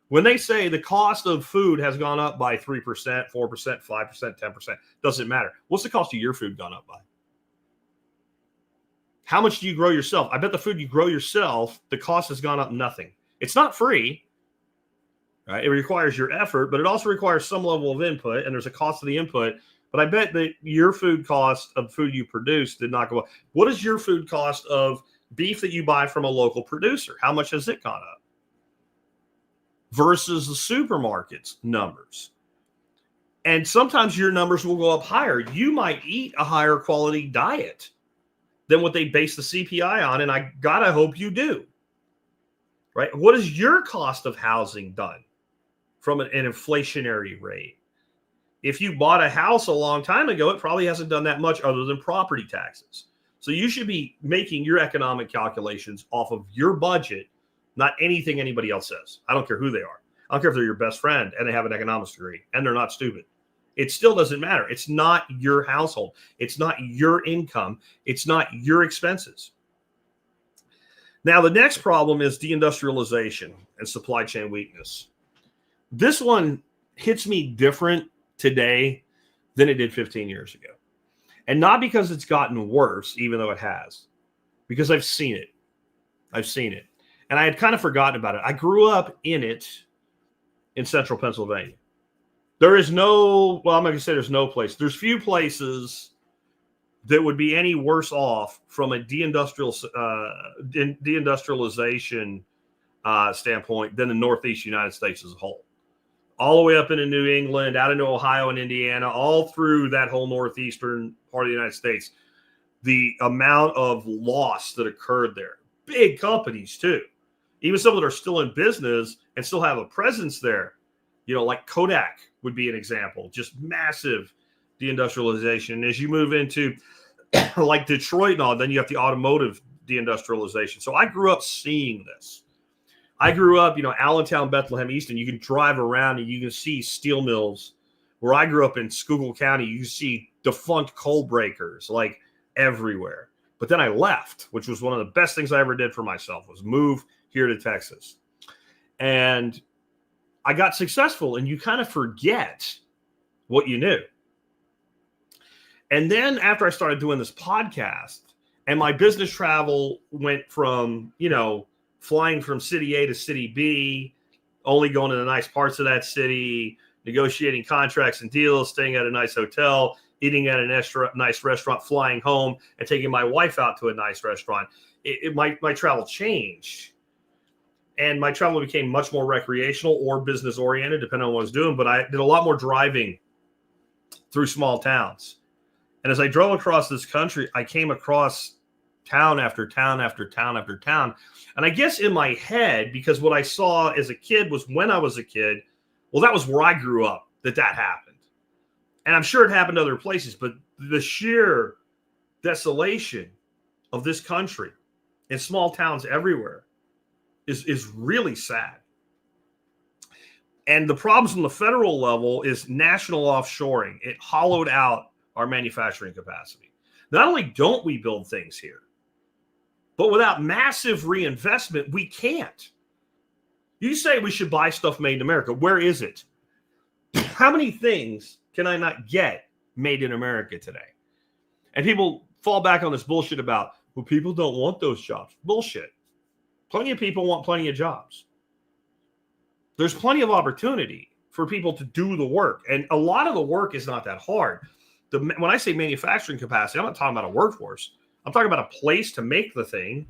S1: When they say the cost of food has gone up by 3%, 4%, 5%, 10%, doesn't matter. What's the cost of your food gone up by? How much do you grow yourself? I bet the food you grow yourself, the cost has gone up nothing. It's not free. Right? It requires your effort, but it also requires some level of input, and there's a cost of the input. But I bet that your food cost of food you produce did not go up. What is your food cost of beef that you buy from a local producer? How much has it gone up? Versus the supermarket's numbers. And sometimes your numbers will go up higher. You might eat a higher quality diet than what they base the CPI on, and I gotta hope you do. Right? What is your cost of housing done from an inflationary rate? If you bought a house a long time ago, it probably hasn't done that much other than property taxes. So you should be making your economic calculations off of your budget, not anything anybody else says. I don't care who they are. I don't care if they're your best friend and they have an economics degree and they're not stupid. It still doesn't matter. It's not your household. It's not your income. It's not your expenses. Now, the next problem is deindustrialization and supply chain weakness. This one hits me different today than it did 15 years ago. And not because it's gotten worse, even though it has, because I've seen it. I've seen it. And I had kind of forgotten about it. I grew up in it in central Pennsylvania. There is no, well, I'm not going to say there's no place. There's few places that would be any worse off from a deindustrialization standpoint than the Northeast United States as a whole. All the way up into New England, out into Ohio and Indiana, all through that whole northeastern part of the United States, the amount of loss that occurred there. Big companies, too. Even some that are still in business and still have a presence there. You know, like Kodak would be an example. Just massive deindustrialization. And as you move into like Detroit and all, then you have the automotive deindustrialization. So I grew up seeing this. I grew up, you know, Allentown, Bethlehem, Easton. You can drive around and you can see steel mills. Where I grew up in Schuylkill County, you see defunct coal breakers like everywhere. But then I left, which was one of the best things I ever did for myself, was move here to Texas. And I got successful, and you kind of forget what you knew. And then after I started doing this podcast, and my business travel went from, you know, flying from city A to city B, only going to the nice parts of that city, negotiating contracts and deals, staying at a nice hotel, eating at a nice restaurant, flying home, and taking my wife out to a nice restaurant. My travel changed. And my travel became much more recreational or business oriented, depending on what I was doing. But I did a lot more driving through small towns. And as I drove across this country, I came across town after town after town after town. And I guess in my head, because what I saw as a kid was when I was a kid, well, that was where I grew up, that happened. And I'm sure it happened other places, but the sheer desolation of this country in small towns everywhere is really sad. And the problems on the federal level is national offshoring. It hollowed out our manufacturing capacity. Not only don't we build things here, but without massive reinvestment, we can't. You say we should buy stuff made in America. Where is it? How many things can I not get made in America today? And people fall back on this bullshit about, well, people don't want those jobs. Bullshit. Plenty of people want plenty of jobs. There's plenty of opportunity for people to do the work. And a lot of the work is not that hard. When I say manufacturing capacity, I'm not talking about a workforce. I'm talking about a place to make the thing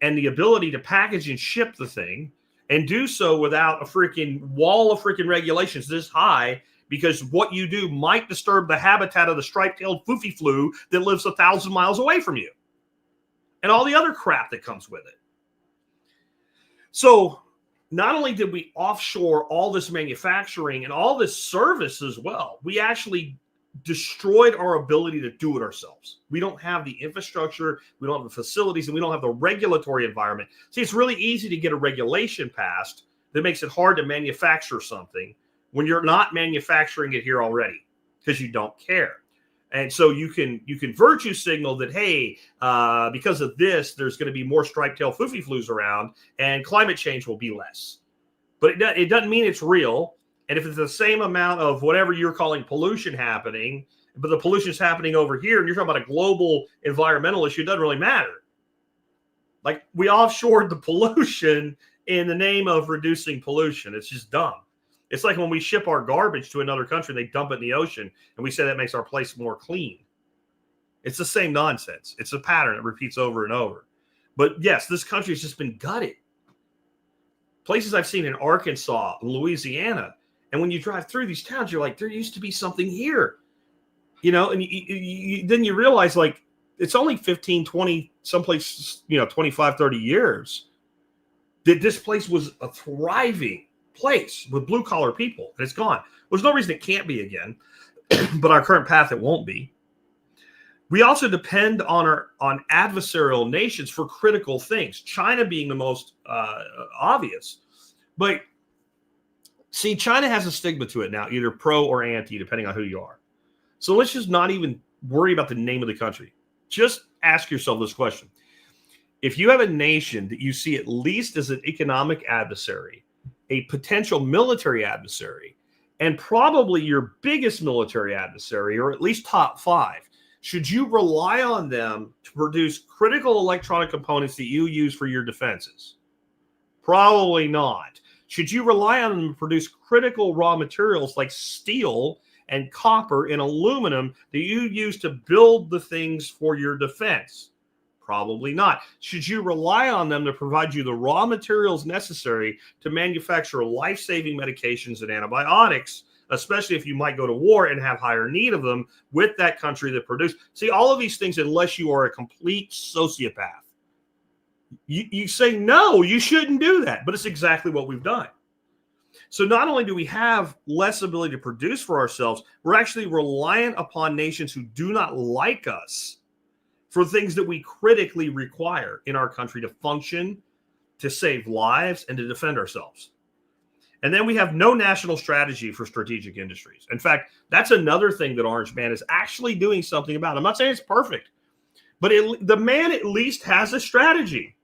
S1: and the ability to package and ship the thing and do so without a freaking wall of freaking regulations this high, because what you do might disturb the habitat of the striped-tailed foofy flu that lives 1,000 miles away from you, and all the other crap that comes with it. So not only did we offshore all this manufacturing and all this service as well, we actually destroyed our ability to do it ourselves. We don't have the infrastructure, we don't have the facilities, and we don't have the regulatory environment. See, it's really easy to get a regulation passed that makes it hard to manufacture something when you're not manufacturing it here already because you don't care. And so you can virtue signal that, hey, because of this, there's going to be more striped-tailed foofy flus around and climate change will be less. But it doesn't mean it's real. And if it's the same amount of whatever you're calling pollution happening, but the pollution is happening over here, and you're talking about a global environmental issue, it doesn't really matter. Like, we offshored the pollution in the name of reducing pollution. It's just dumb. It's like when we ship our garbage to another country, they dump it in the ocean, and we say that makes our place more clean. It's the same nonsense. It's a pattern that repeats over and over. But yes, this country has just been gutted. Places I've seen in Arkansas, Louisiana, and when you drive through these towns, you're like, there used to be something here. You know, and then you realize, like, it's only 15, 20, someplace, 25, 30 years that this place was a thriving place with blue-collar people, and it's gone. There's no reason it can't be again, but our current path, it won't be. We also depend on adversarial nations for critical things, China being the most obvious. But see, China has a stigma to it now, either pro or anti, depending on who you are. So let's just not even worry about the name of the country. Just ask yourself this question. If you have a nation that you see at least as an economic adversary, a potential military adversary, and probably your biggest military adversary, or at least top 5, should you rely on them to produce critical electronic components that you use for your defenses? Probably not. Should you rely on them to produce critical raw materials like steel and copper and aluminum that you use to build the things for your defense? Probably not. Should you rely on them to provide you the raw materials necessary to manufacture life-saving medications and antibiotics, especially if you might go to war and have higher need of them with that country that produce? See, all of these things, unless you are a complete sociopath, you say, no, you shouldn't do that. But it's exactly what we've done. So not only do we have less ability to produce for ourselves, we're actually reliant upon nations who do not like us for things that we critically require in our country to function, to save lives, and to defend ourselves. And then we have no national strategy for strategic industries. In fact, that's another thing that Orange Man is actually doing something about. I'm not saying it's perfect, but the man at least has a strategy.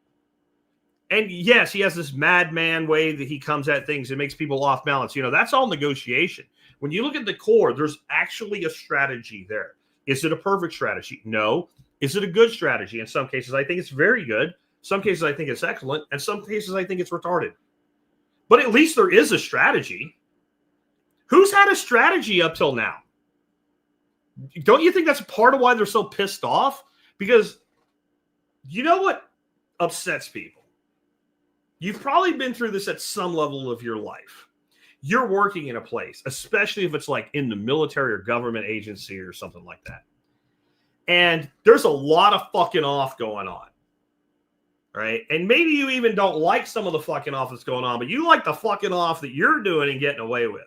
S1: And yes, he has this madman way that he comes at things and makes people off balance. That's all negotiation. When you look at the core, there's actually a strategy there. Is it a perfect strategy? No. Is it a good strategy? In some cases, I think it's very good. Some cases, I think it's excellent. And some cases, I think it's retarded. But at least there is a strategy. Who's had a strategy up till now? Don't you think that's part of why they're so pissed off? Because you know what upsets people? You've probably been through this at some level of your life. You're working in a place, especially if it's like in the military or government agency or something like that. And there's a lot of fucking off going on. Right? And maybe you even don't like some of the fucking off that's going on, but you like the fucking off that you're doing and getting away with.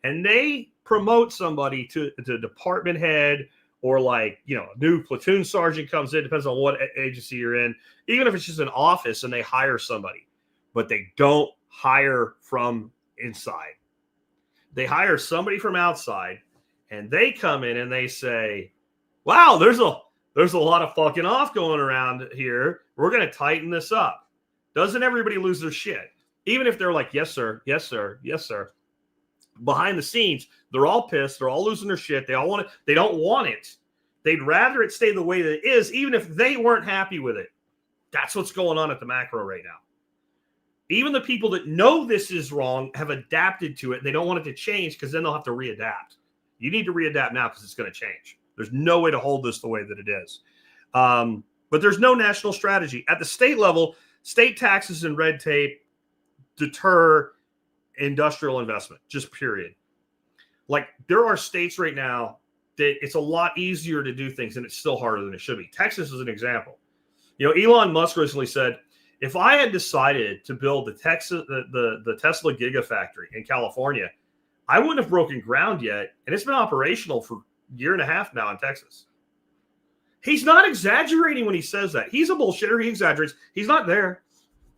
S1: And they promote somebody to department head, or like, a new platoon sergeant comes in, depends on what agency you're in, even if it's just an office, and they hire somebody, but they don't hire from inside. They hire somebody from outside, and they come in and they say, wow, there's a lot of fucking off going around here. We're going to tighten this up. Doesn't everybody lose their shit? Even if they're like, yes, sir, yes, sir, yes, sir. Behind the scenes, they're all pissed. They're all losing their shit. They all want it. They don't want it. They'd rather it stay the way that it is, even if they weren't happy with it. That's what's going on at the macro right now. Even the people that know this is wrong have adapted to it. They don't want it to change because then they'll have to readapt. You need to readapt now because it's going to change. There's no way to hold this the way that it is. But there's no national strategy. At the state level, state taxes and red tape deter industrial investment, just period. Like there are states right now that it's a lot easier to do things and it's still harder than it should be. Texas is an example. You know, Elon Musk recently said, if I had decided to build the Tesla Gigafactory in California, I wouldn't have broken ground yet. And it's been operational for a year and a half now in Texas. He's not exaggerating when he says that. He's a bullshitter. He exaggerates. He's not there.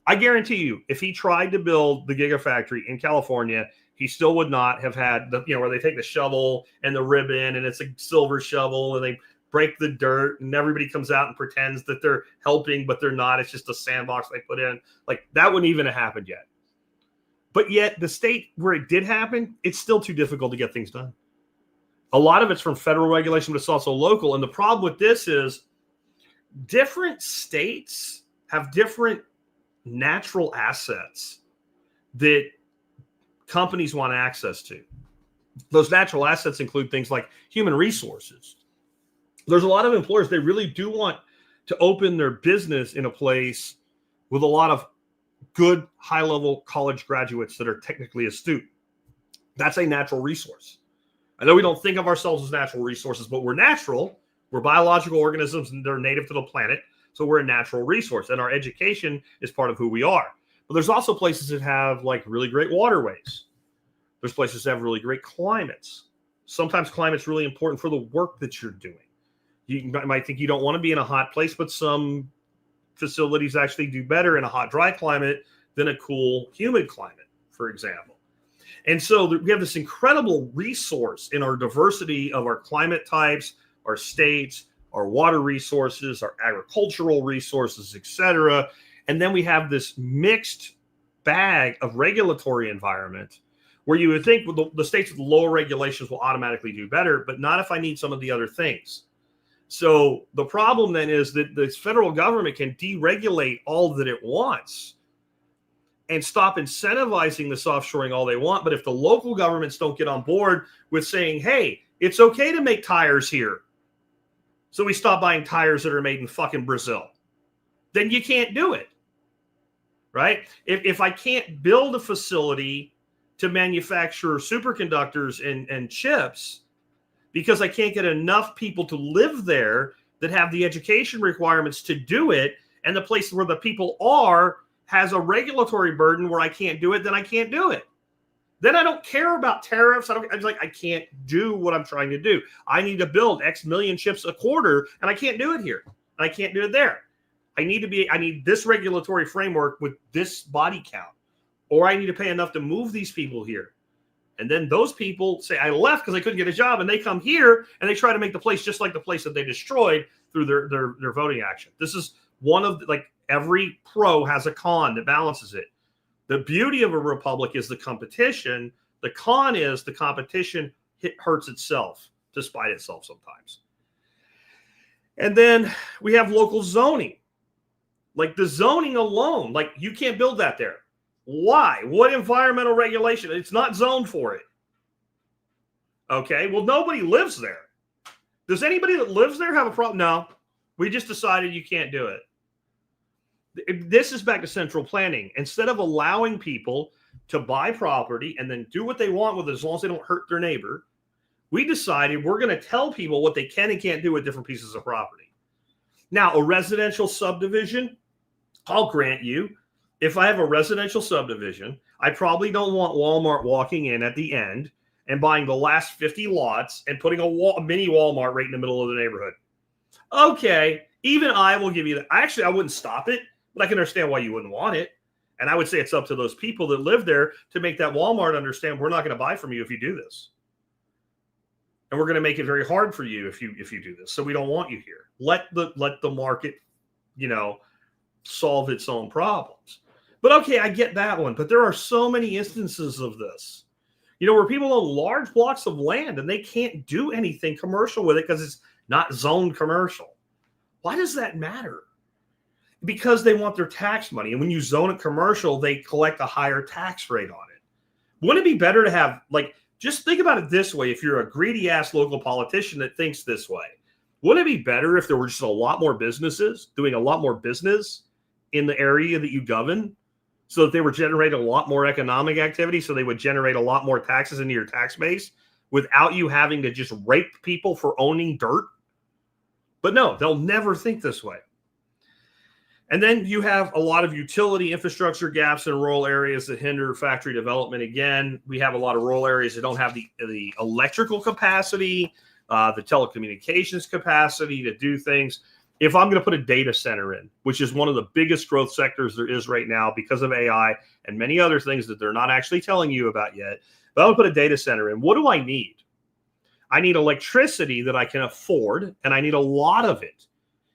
S1: I guarantee you, if he tried to build the Gigafactory in California, he still would not have had the, where they take the shovel and the ribbon and it's a silver shovel and they break the dirt and everybody comes out and pretends that they're helping, but they're not. It's just a sandbox they put in. Like that wouldn't even have happened yet. But yet the state where it did happen, it's still too difficult to get things done. A lot of it's from federal regulation, but it's also local. And the problem with this is different states have different natural assets that companies want access to. Those natural assets include things like human resources. There's a lot of employers, they really do want to open their business in a place with a lot of good high-level college graduates that are technically astute. That's a natural resource. I know we don't think of ourselves as natural resources, but we're natural. We're biological organisms and they're native to the planet. So we're a natural resource and our education is part of who we are. But there's also places that have like really great waterways. There's places that have really great climates. Sometimes climate's really important for the work that you're doing. You might think you don't want to be in a hot place, but some facilities actually do better in a hot, dry climate than a cool, humid climate, for example. And so we have this incredible resource in our diversity of our climate types, our states, our water resources, our agricultural resources, et cetera. And then we have this mixed bag of regulatory environment where you would think the states with lower regulations will automatically do better, but not if I need some of the other things. So the problem then is that the federal government can deregulate all that it wants and stop incentivizing this offshoring all they want. But if the local governments don't get on board with saying, hey, it's okay to make tires here, so we stop buying tires that are made in fucking Brazil, then you can't do it, right? If I can't build a facility to manufacture superconductors and chips because I can't get enough people to live there that have the education requirements to do it, and the place where the people are has a regulatory burden where I can't do it, then I can't do it. Then I don't care about tariffs. I'm like, I can't do what I'm trying to do. I need to build X million chips a quarter, and I can't do it here. And I can't do it there. I need this regulatory framework with this body count, or I need to pay enough to move these people here. And then those people say, I left because I couldn't get a job, and they come here and they try to make the place just like the place that they destroyed through their voting action. This is one of every pro has a con that balances it. The beauty of a republic is the competition. The con is the competition hurts itself to spite itself sometimes. And then we have local zoning. Like the zoning alone, like you can't build that there. Why? What environmental regulation? It's not zoned for it. Okay, well, nobody lives there. Does anybody that lives there have a problem? No, we just decided you can't do it. This is back to central planning. Instead of allowing people to buy property and then do what they want with it as long as they don't hurt their neighbor, we decided we're going to tell people what they can and can't do with different pieces of property. Now, a residential subdivision, I'll grant you, if I have a residential subdivision, I probably don't want Walmart walking in at the end and buying the last 50 lots and putting a mini Walmart right in the middle of the neighborhood. Okay, even I will give you that. Actually, I wouldn't stop it, but I can understand why you wouldn't want it. And I would say it's up to those people that live there to make that Walmart understand we're not going to buy from you if you do this. And we're going to make it very hard for you if you do this. So we don't want you here. Let the market, solve its own problems. But okay, I get that one. But there are so many instances of this, where people own large blocks of land and they can't do anything commercial with it because it's not zoned commercial. Why does that matter? Because they want their tax money. And when you zone it commercial, they collect a higher tax rate on it. Wouldn't it be better to have, just think about it this way. If you're a greedy ass local politician that thinks this way, wouldn't it be better if there were just a lot more businesses doing a lot more business in the area that you govern? so that they were generating a lot more economic activity, so they would generate a lot more taxes into your tax base without you having to just rape people for owning dirt. But no, they'll never think this way. And then you have a lot of utility infrastructure gaps in rural areas that hinder factory development. Again, we have a lot of rural areas that don't have the electrical capacity, the telecommunications capacity to do things. If I'm going to put a data center in, which is one of the biggest growth sectors there is right now because of AI and many other things that they're not actually telling you about yet, but I'm going to put a data center in, what do I need? I need electricity that I can afford, and I need a lot of it.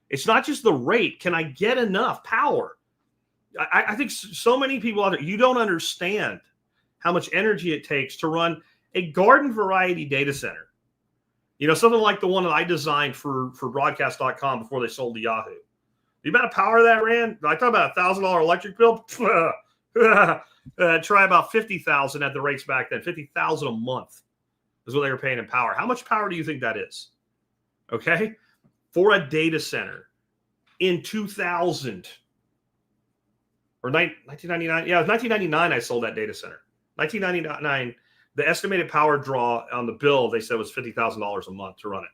S1: It's not just the rate. Can I get enough power? I think so many people out there, you don't understand how much energy it takes to run a garden variety data center. You know, something like the one that I designed for broadcast.com before they sold to Yahoo. The amount of power that ran, I talk about $1,000 electric bill. Try about $50,000 at the rates back then. $50,000 a month is what they were paying in power. How much power do you think that is? Okay. For a data center in 2000 or 1999. Yeah, it was 1999 I sold that data center. 1999, the estimated power draw on the bill, they said was $50,000 a month to run it.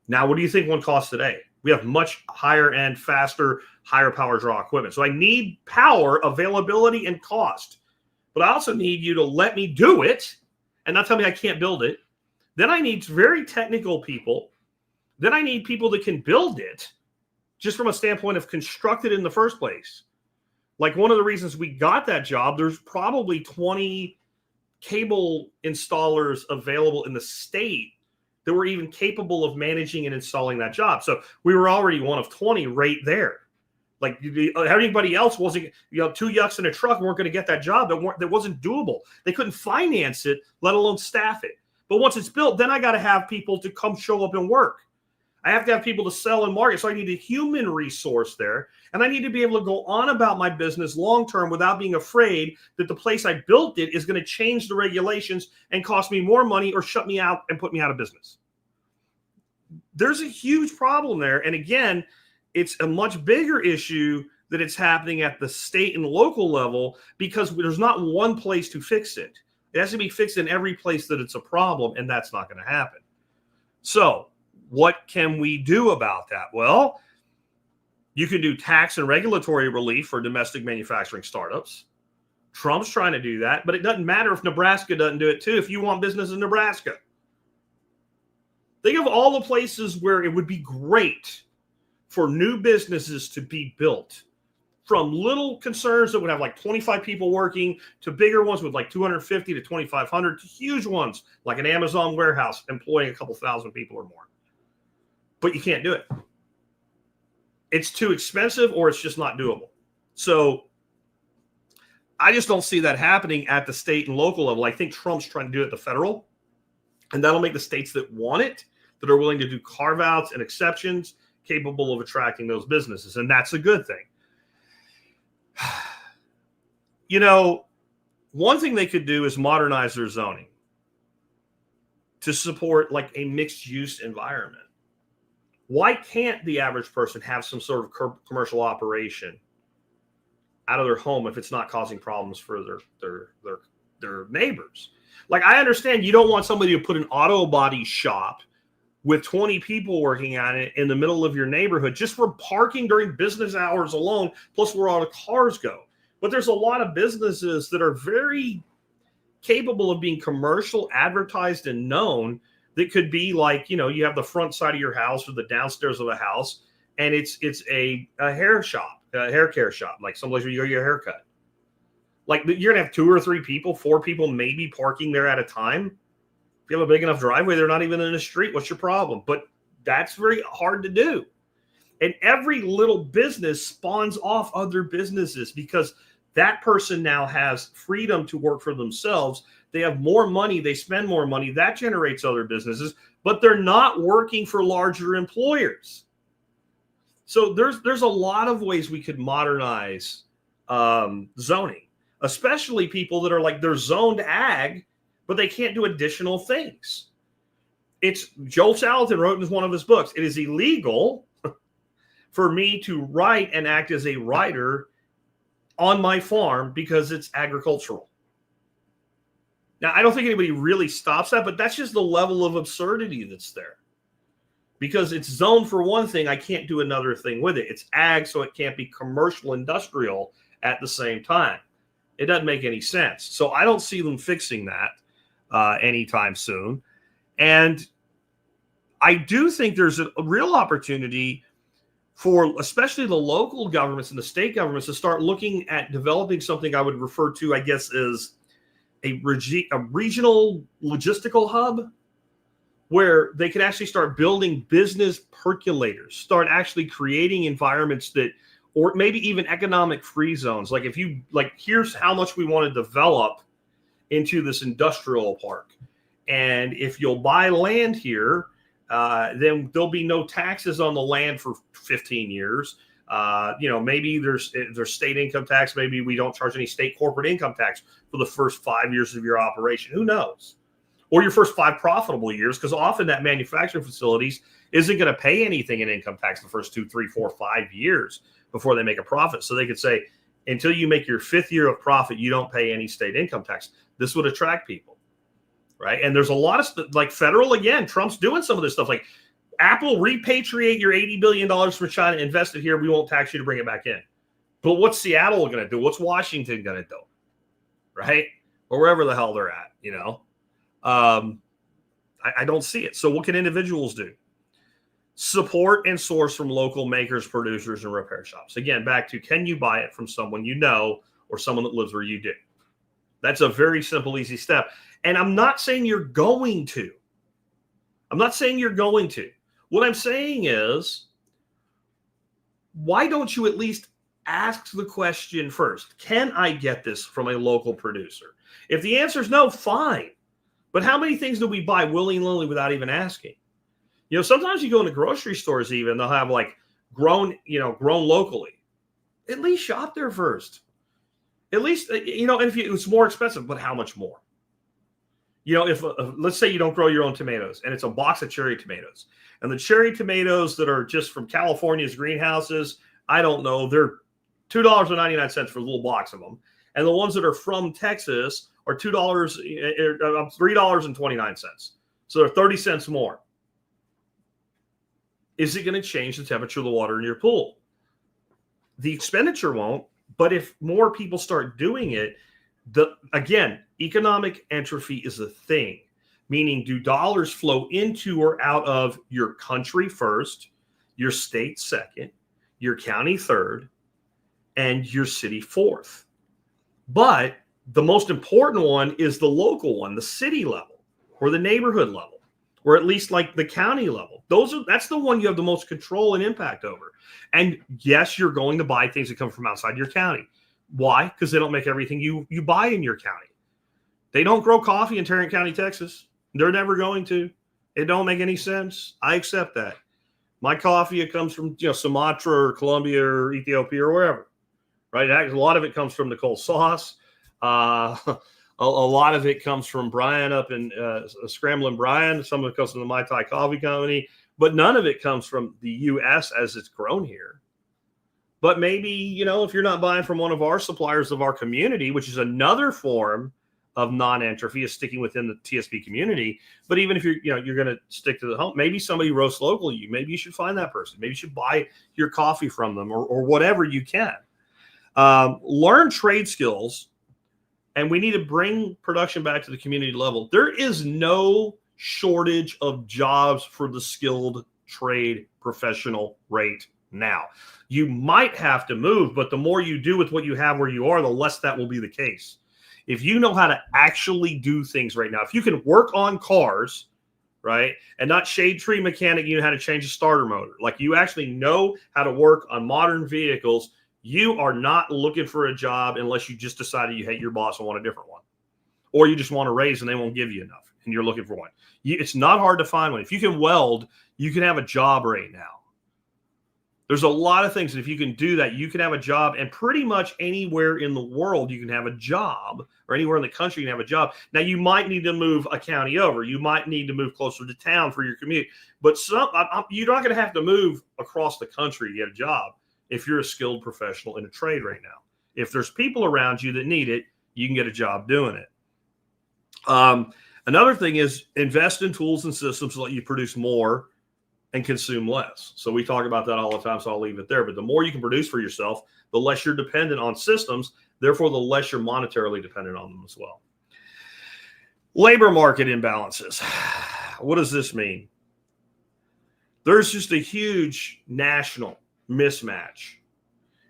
S1: Now, what do you think one costs today? We have much higher end, faster, higher power draw equipment. So I need power, availability, and cost. But I also need you to let me do it and not tell me I can't build it. Then I need very technical people. Then I need people that can build it just from a standpoint of construct it in the first place. Like one of the reasons we got that job, there's probably 20 cable installers available in the state that were even capable of managing and installing that job. So we were already one of 20 right there. Like everybody else wasn't, two yucks in a truck weren't going to get that job. That wasn't doable. They couldn't finance it, let alone staff it. But once it's built, then I got to have people to come show up and work. I have to have people to sell and market. So I need a human resource there. And I need to be able to go on about my business long-term without being afraid that the place I built it is going to change the regulations and cost me more money or shut me out and put me out of business. There's a huge problem there. And again, it's a much bigger issue that it's happening at the state and local level because there's not one place to fix it. It has to be fixed in every place that it's a problem, and that's not going to happen. So what can we do about that? Well, you can do tax and regulatory relief for domestic manufacturing startups. Trump's trying to do that, but it doesn't matter if Nebraska doesn't do it too if you want business in Nebraska. Think of all the places where it would be great for new businesses to be built, from little concerns that would have like 25 people working to bigger ones with like 250 to 2,500 to huge ones like an Amazon warehouse employing a couple thousand people or more. But you can't do it. It's too expensive or it's just not doable. So I just don't see that happening at the state and local level. I think Trump's trying to do it at the federal, and that'll make the states that want it, that are willing to do carve-outs and exceptions, capable of attracting those businesses. And that's a good thing. One thing they could do is modernize their zoning to support like a mixed use environment. Why can't the average person have some sort of commercial operation out of their home if it's not causing problems for their neighbors? Like, I understand you don't want somebody to put an auto body shop with 20 people working on it in the middle of your neighborhood just for parking during business hours alone, plus where all the cars go. But there's a lot of businesses that are very capable of being commercial, advertised, and known that could be like, you have the front side of your house or the downstairs of a house, and it's a hair shop, a hair care shop, like someplace where you go get your hair cut. Like, you're going to have 2 or 3 people, 4 people maybe parking there at a time. If you have a big enough driveway, they're not even in the street. What's your problem? But that's very hard to do. And every little business spawns off other businesses because that person now has freedom to work for themselves. They have more money. They spend more money. That generates other businesses, but they're not working for larger employers. So there's a lot of ways we could modernize zoning, especially people that are like, they're zoned ag, but they can't do additional things. Joel Salatin wrote in one of his books, it is illegal for me to write and act as a writer on my farm because it's agricultural. Now, I don't think anybody really stops that, but that's just the level of absurdity that's there. Because it's zoned for one thing, I can't do another thing with it. It's ag, so it can't be commercial industrial at the same time. It doesn't make any sense. So I don't see them fixing that anytime soon. And I do think there's a real opportunity for especially the local governments and the state governments to start looking at developing something I would refer to, I guess, as a regional logistical hub, where they can actually start building business percolators, start actually creating environments that, or maybe even economic free zones. Like if you, like, here's how much we want to develop into this industrial park. And if you'll buy land here, then there'll be no taxes on the land for 15 years. Maybe there's state income tax. Maybe we don't charge any state corporate income tax for the first 5 years of your operation. Who knows? Or your first 5 profitable years, because often that manufacturing facilities isn't going to pay anything in income tax the first 2, 3, 4, 5 years before they make a profit. So they could say, until you make your 5th year of profit, you don't pay any state income tax. This would attract people, right? And there's a lot of like federal, again, Trump's doing some of this stuff. Like Apple, repatriate your $80 billion from China, invest it here. We won't tax you to bring it back in. But what's Seattle going to do? What's Washington going to do? Right? Or wherever the hell they're at, I don't see it. So what can individuals do? Support and source from local makers, producers, and repair shops. Again, back to, can you buy it from someone you know or someone that lives where you do? That's a very simple, easy step. And I'm not saying you're going to. What I'm saying is, why don't you at least ask the question first? Can I get this from a local producer? If the answer is no, fine. But how many things do we buy willy-nilly without even asking? Sometimes you go into grocery stores, even they'll have like grown locally. At least shop there first. At least, and if it's more expensive, but how much more? If let's say you don't grow your own tomatoes and it's a box of cherry tomatoes, and the cherry tomatoes that are just from California's greenhouses, I don't know, they're $2.99 for a little box of them. And the ones that are from Texas are $3.29. So they're 30 cents more. Is it going to change the temperature of the water in your pool? The expenditure won't, but if more people start doing it, again, economic entropy is a thing, meaning do dollars flow into or out of your country first, your state second, your county third, and your city fourth. But the most important one is the local one, the city level or the neighborhood level, or at least like the county level. That's the one you have the most control and impact over. And yes, you're going to buy things that come from outside your county. Why? Because they don't make everything you buy in your county. They don't grow coffee in Tarrant County, Texas. They're never going to. It don't make any sense. I accept that. My coffee, it comes from Sumatra or Colombia or Ethiopia or wherever, right? A lot of it comes from Nicole Sauce. A lot of it comes from Brian up in Scrambling Brian. Some of it comes from the Mai Tai Coffee Company, but none of it comes from the U.S. as it's grown here. But maybe, if you're not buying from one of our suppliers of our community, which is another form of non-entropy, is sticking within the TSP community. But even if you're going to stick to the home, maybe somebody roasts locally. Maybe you should find that person. Maybe you should buy your coffee from them or whatever you can. Learn trade skills. And we need to bring production back to the community level. There is no shortage of jobs for the skilled trade professional right now. You might have to move, but the more you do with what you have where you are, the less that will be the case. If you know how to actually do things right now, if you can work on cars, right, and not shade tree mechanic, you know how to change a starter motor. Like you actually know how to work on modern vehicles. You are not looking for a job unless you just decided you hate your boss and want a different one. Or you just want a raise and they won't give you enough and you're looking for one. It's not hard to find one. If you can weld, you can have a job right now. There's a lot of things that if you can do that, you can have a job, and pretty much anywhere in the world you can have a job, or anywhere in the country you can have a job. Now, you might need to move a county over. You might need to move closer to town for your commute. But you're not going to have to move across the country to get a job if you're a skilled professional in a trade right now. If there's people around you that need it, you can get a job doing it. Another thing is invest in tools and systems to let you produce more and consume less. So we talk about that all the time, so I'll leave it there. But the more you can produce for yourself, the less you're dependent on systems. Therefore, the less you're monetarily dependent on them as well. Labor market imbalances. What does this mean? There's just a huge national mismatch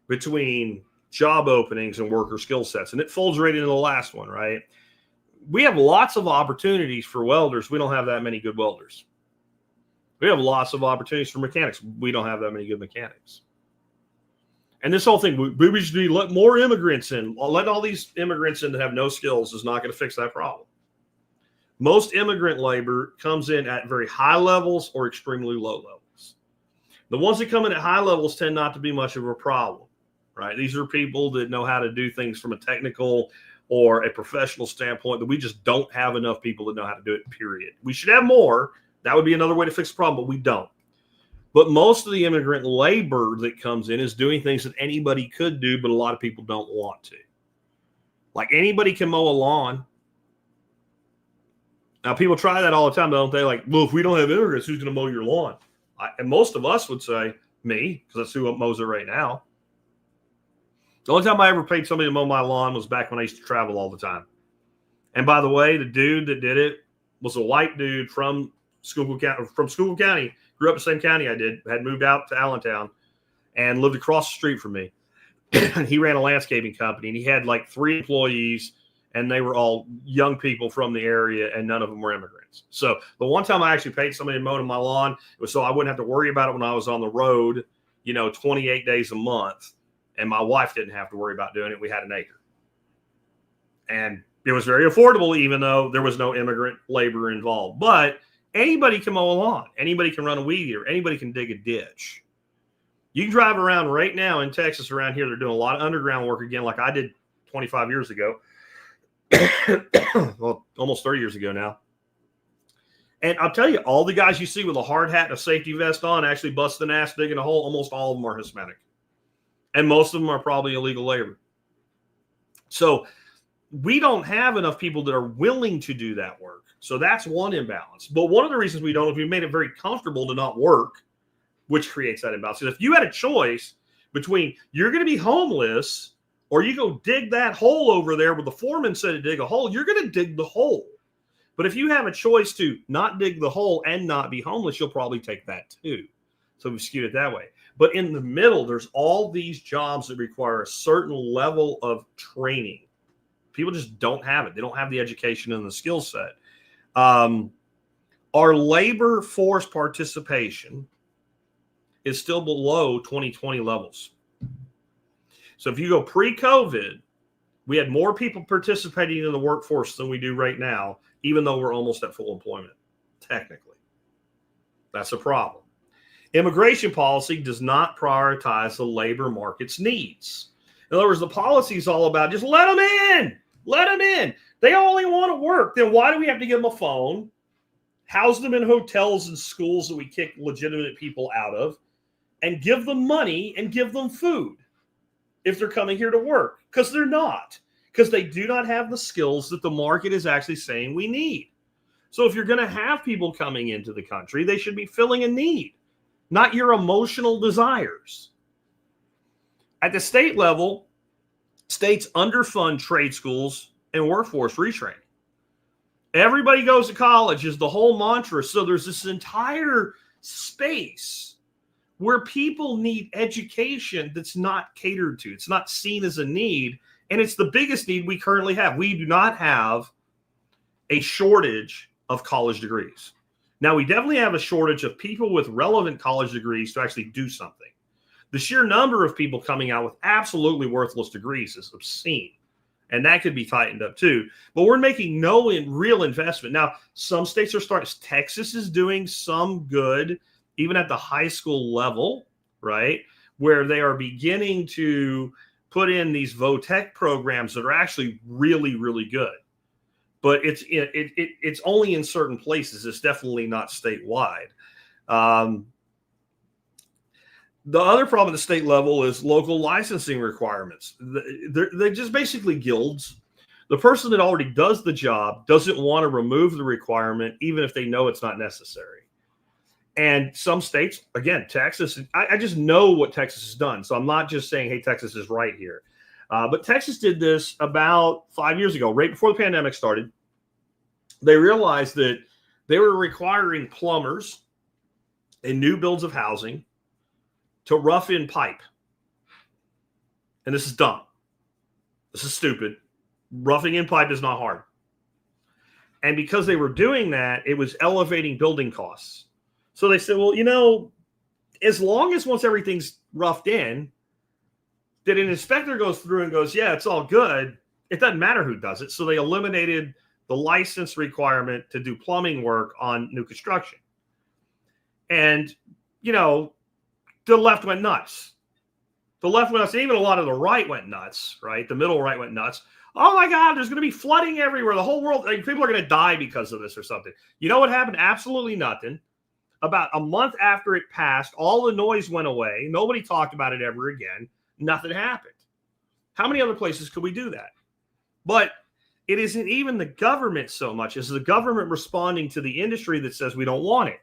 S1: between job openings and worker skill sets. And it folds right into the last one, right? We have lots of opportunities for welders. We don't have that many good welders. We have lots of opportunities for mechanics. We don't have that many good mechanics. And this whole thing, we should let more immigrants in. Letting all these immigrants in that have no skills is not going to fix that problem. Most immigrant labor comes in at very high levels or extremely low levels. The ones that come in at high levels tend not to be much of a problem, right? These are people that know how to do things from a technical or a professional standpoint that we just don't have enough people that know how to do it, period. We should have more. That would be another way to fix the problem, but we don't. But most of the immigrant labor that comes in is doing things that anybody could do, but a lot of people don't want to. Like anybody can mow a lawn. Now, people try that all the time, don't they? Like, well, if we don't have immigrants, who's going to mow your lawn? And most of us would say me, because that's who mows it right now. The only time I ever paid somebody to mow my lawn was back when I used to travel all the time. And by the way, the dude that did it was a white dude from Schuylkill County, grew up in the same county I did, had moved out to Allentown and lived across the street from me. He ran a landscaping company, and he had like 3 employees, and they were all young people from the area, and none of them were immigrants. So the one time I actually paid somebody to mow my lawn, it was so I wouldn't have to worry about it when I was on the road, 28 days a month, and my wife didn't have to worry about doing it. We had an acre. And it was very affordable, even though there was no immigrant labor involved. But anybody can mow a lawn. Anybody can run a weed eater. Anybody can dig a ditch. You can drive around right now in Texas around here. They're doing a lot of underground work again, like I did 25 years ago. Well, almost 30 years ago now. And I'll tell you, all the guys you see with a hard hat and a safety vest on actually busting ass digging a hole. Almost all of them are Hispanic. And most of them are probably illegal labor. So we don't have enough people that are willing to do that work. So that's one imbalance. But one of the reasons we don't is we made it very comfortable to not work, which creates that imbalance. Because if you had a choice between you're going to be homeless or you go dig that hole over there where the foreman said to dig a hole, you're going to dig the hole. But if you have a choice to not dig the hole and not be homeless, you'll probably take that too. So we skewed it that way. But in the middle, there's all these jobs that require a certain level of training. People just don't have it. They don't have the education and the skill set. Our labor force participation is still below 2020 levels. So if you go pre-COVID, we had more people participating in the workforce than we do right now, even though we're almost at full employment, technically. That's a problem. Immigration policy does not prioritize the labor market's needs. In other words, the policy is all about just let them in. Let them in. They only want to work. Then why do we have to give them a phone, house them in hotels and schools that we kick legitimate people out of, and give them money and give them food if they're coming here to work? Because they're not. Because they do not have the skills that the market is actually saying we need. So if you're going to have people coming into the country, they should be filling a need, not your emotional desires. At the state level, states underfund trade schools and workforce retraining. Everybody goes to college is the whole mantra. So there's this entire space where people need education that's not catered to. It's not seen as a need. And it's the biggest need we currently have. We do not have a shortage of college degrees. Now, we definitely have a shortage of people with relevant college degrees to actually do something. The sheer number of people coming out with absolutely worthless degrees is obscene. And that could be tightened up too. But we're making no real investment. Now, some states are starting. Texas is doing some good, even at the high school level, right? Where they are beginning to put in these VOTEC programs that are actually really, really good. But it's only in certain places. It's definitely not statewide. The other problem at the state level is local licensing requirements. They're just basically guilds. The person that already does the job doesn't want to remove the requirement, even if they know it's not necessary. And some states, again, Texas, I just know what Texas has done. So I'm not just saying, hey, Texas is right here. But Texas did this about 5 years ago, right before the pandemic started. They realized that they were requiring plumbers in new builds of housing to rough in pipe. And this is dumb. This is stupid. Roughing in pipe is not hard. And because they were doing that, it was elevating building costs. So they said, well, as long as once everything's roughed in, that an inspector goes through and goes, yeah, it's all good, it doesn't matter who does it. So they eliminated the license requirement to do plumbing work on new construction. And, the left went nuts. The left went nuts. Even a lot of the right went nuts, right? The middle right went nuts. Oh my God, there's going to be flooding everywhere. The whole world, people are going to die because of this or something. You know what happened? Absolutely nothing. About a month after it passed, all the noise went away. Nobody talked about it ever again. Nothing happened. How many other places could we do that? But it isn't even the government so much as the government responding to the industry that says we don't want it.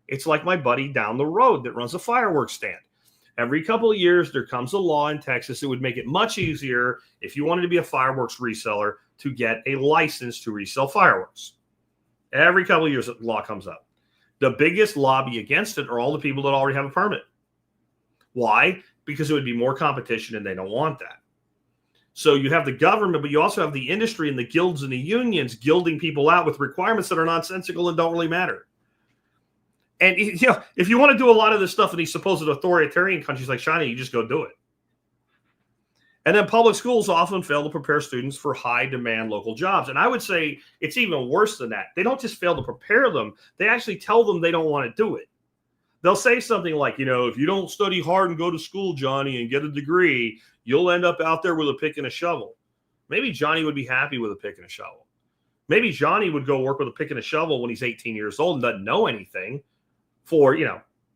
S1: It's like my buddy down the road that runs a fireworks stand. Every couple of years, there comes a law in Texas that would make it much easier if you wanted to be a fireworks reseller to get a license to resell fireworks. Every couple of years, the law comes up. The biggest lobby against it are all the people that already have a permit. Why? Because it would be more competition, and they don't want that. So you have the government, but you also have the industry and the guilds and the unions gilding people out with requirements that are nonsensical and don't really matter. And if you want to do a lot of this stuff in these supposed authoritarian countries like China, you just go do it. And then public schools often fail to prepare students for high-demand local jobs. And I would say it's even worse than that. They don't just fail to prepare them. They actually tell them they don't want to do it. They'll say something like, if you don't study hard and go to school, Johnny, and get a degree, you'll end up out there with a pick and a shovel. Maybe Johnny would be happy with a pick and a shovel. Maybe Johnny would go work with a pick and a shovel when he's 18 years old and doesn't know anything for,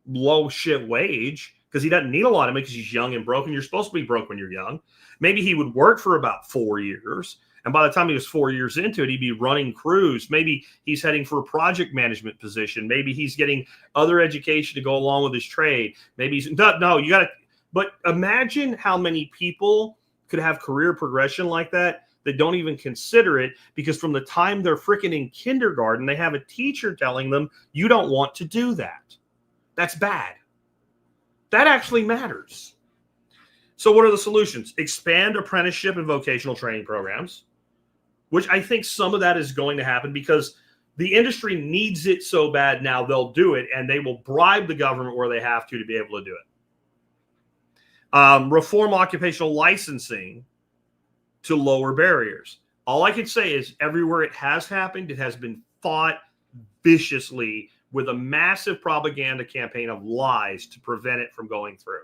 S1: low shit wage, because he doesn't need a lot of it because he's young and broken. You're supposed to be broke when you're young. Maybe he would work for about 4 years. And by the time he was 4 years into it, he'd be running crews. Maybe he's heading for a project management position. Maybe he's getting other education to go along with his trade. Maybe he's but imagine how many people could have career progression like that don't even consider it, because from the time they're freaking in kindergarten, they have a teacher telling them, you don't want to do that. That's bad. That actually matters. So what are the solutions? Expand apprenticeship and vocational training programs, which I think some of that is going to happen because the industry needs it so bad now. They'll do it, and they will bribe the government where they have to be able to do it. Reform occupational licensing to lower barriers. All I can say is everywhere it has happened, it has been fought viciously with a massive propaganda campaign of lies to prevent it from going through.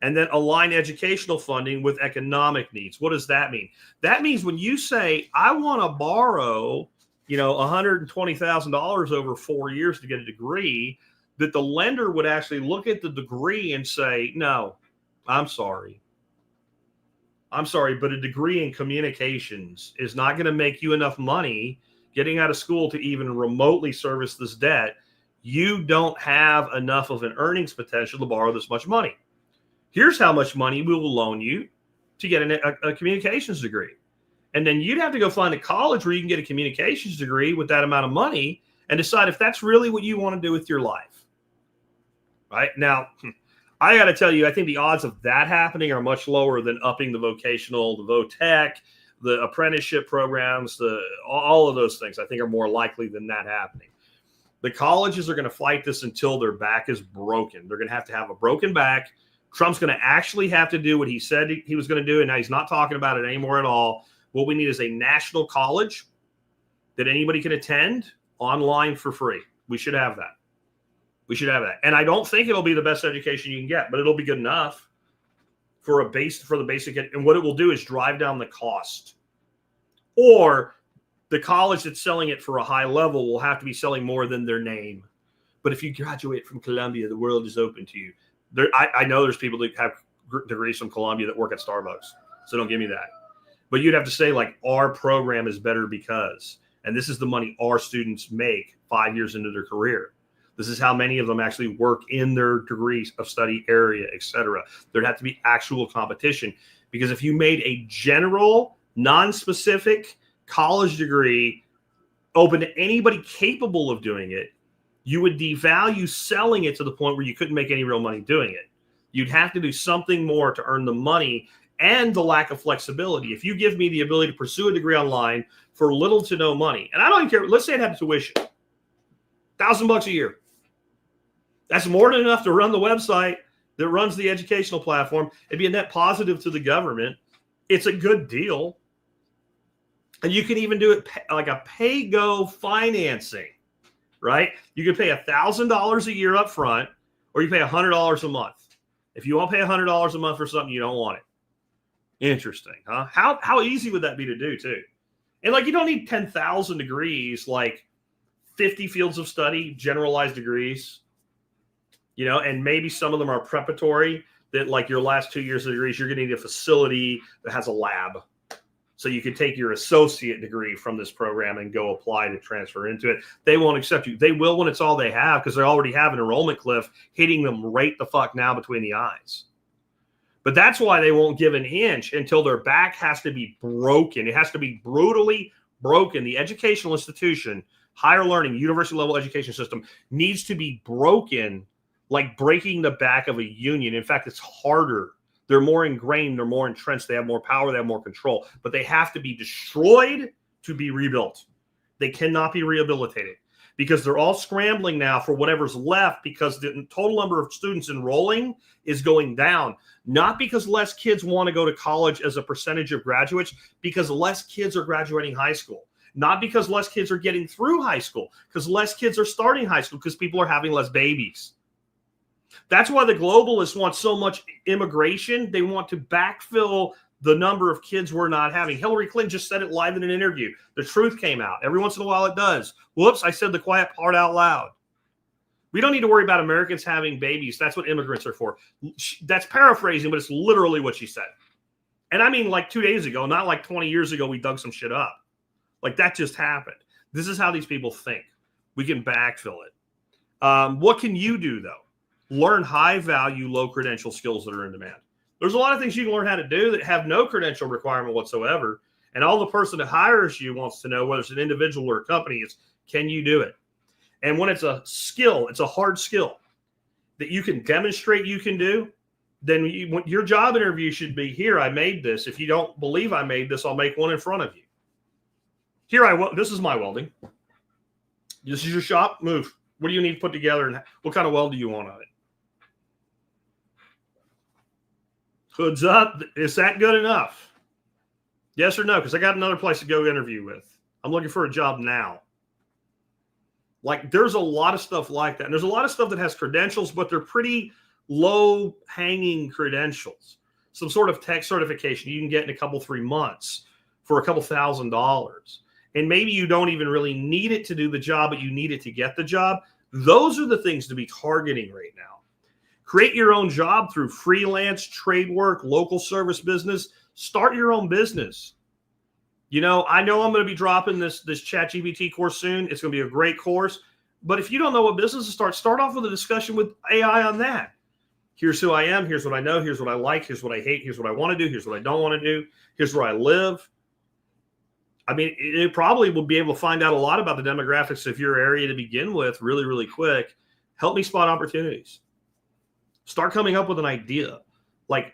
S1: And then align educational funding with economic needs. What does that mean? That means when you say, I want to borrow, $120,000 over 4 years to get a degree, that the lender would actually look at the degree and say, no, I'm sorry, but a degree in communications is not going to make you enough money getting out of school to even remotely service this debt. You don't have enough of an earnings potential to borrow this much money. Here's how much money we will loan you to get a communications degree. And then you'd have to go find a college where you can get a communications degree with that amount of money and decide if that's really what you want to do with your life. Right? Now, I got to tell you, I think the odds of that happening are much lower than upping the vocational, the VOTEC, the apprenticeship programs, all of those things I think are more likely than that happening. The colleges are going to fight this until their back is broken. They're going to have a broken back. Trump's going to actually have to do what he said he was going to do, and now he's not talking about it anymore at all. What we need is a national college that anybody can attend online for free. We should have that. And I don't think it'll be the best education you can get, but it'll be good enough for the basic. And what it will do is drive down the cost. Or the college that's selling it for a high level will have to be selling more than their name. But if you graduate from Columbia, the world is open to you. I know there's people that have degrees from Columbia that work at Starbucks. So don't give me that. But you'd have to say, like, our program is better because, and this is the money our students make 5 years into their career. This is how many of them actually work in their degrees of study area, et cetera. There'd have to be actual competition, because if you made a general, non-specific college degree open to anybody capable of doing it, you would devalue selling it to the point where you couldn't make any real money doing it. You'd have to do something more to earn the money and the lack of flexibility. If you give me the ability to pursue a degree online for little to no money, and I don't even care, let's say it had tuition, $1,000 a year. That's more than enough to run the website that runs the educational platform. It'd be a net positive to the government. It's a good deal. And you can even do it like a pay-go financing, right? You can pay $1,000 a year up front, or you pay $100 a month. If you want to pay $100 a month for something, you don't want it. Interesting, huh? How easy would that be to do, too? And, like, you don't need 10,000 degrees, like 50 fields of study, generalized degrees, you know, and maybe some of them are preparatory, that like your last 2 years of degrees, you're going to need a facility that has a lab. So you can take your associate degree from this program and go apply to transfer into it. They won't accept you. They will when it's all they have, because they already have an enrollment cliff hitting them right the fuck now between the eyes. But that's why they won't give an inch until their back has to be broken. It has to be brutally broken. The educational institution, higher learning, university level education system needs to be broken, like breaking the back of a union. In fact, it's harder. They're more ingrained. They're more entrenched. They have more power. They have more control. But they have to be destroyed to be rebuilt. They cannot be rehabilitated, because they're all scrambling now for whatever's left, because the total number of students enrolling is going down. Not because less kids want to go to college as a percentage of graduates, because less kids are graduating high school. Not because less kids are getting through high school, because less kids are starting high school, because people are having less babies. That's why the globalists want so much immigration. They want to backfill the number of kids we're not having. Hillary Clinton just said it live in an interview. The truth came out. Every once in a while it does. Whoops, I said the quiet part out loud. We don't need to worry about Americans having babies. That's what immigrants are for. That's paraphrasing, but it's literally what she said. And I mean, like 2 days ago, not like 20 years ago, we dug some shit up. Like, that just happened. This is how these people think. We can backfill it. What can you do, though? Learn high-value, low-credential skills that are in demand. There's a lot of things you can learn how to do that have no credential requirement whatsoever. And all the person that hires you wants to know, whether it's an individual or a company, is, can you do it? And when it's a skill, it's a hard skill that you can demonstrate you can do, then your job interview should be, here, I made this. If you don't believe I made this, I'll make one in front of you. This is my welding. This is your shop. Move. What do you need to put together, and what kind of weld do you want on it? Hood's up. Is that good enough? Yes or no? Because I got another place to go interview with. I'm looking for a job now. Like, there's a lot of stuff like that. And there's a lot of stuff that has credentials, but they're pretty low-hanging credentials. Some sort of tech certification you can get in a couple, 3 months for a couple $1,000s. And maybe you don't even really need it to do the job, but you need it to get the job. Those are the things to be targeting right now. Create your own job through freelance, trade work, local service business. Start your own business. You know I'm going to be dropping this ChatGPT course soon. It's going to be a great course. But if you don't know what business to start off with a discussion with AI on that. Here's who I am. Here's what I know. Here's what I like. Here's what I hate. Here's what I want to do. Here's what I don't want to do. Here's where I live. I mean, it probably will be able to find out a lot about the demographics of your area to begin with really, really quick. Help me spot opportunities. Start coming up with an idea. Like,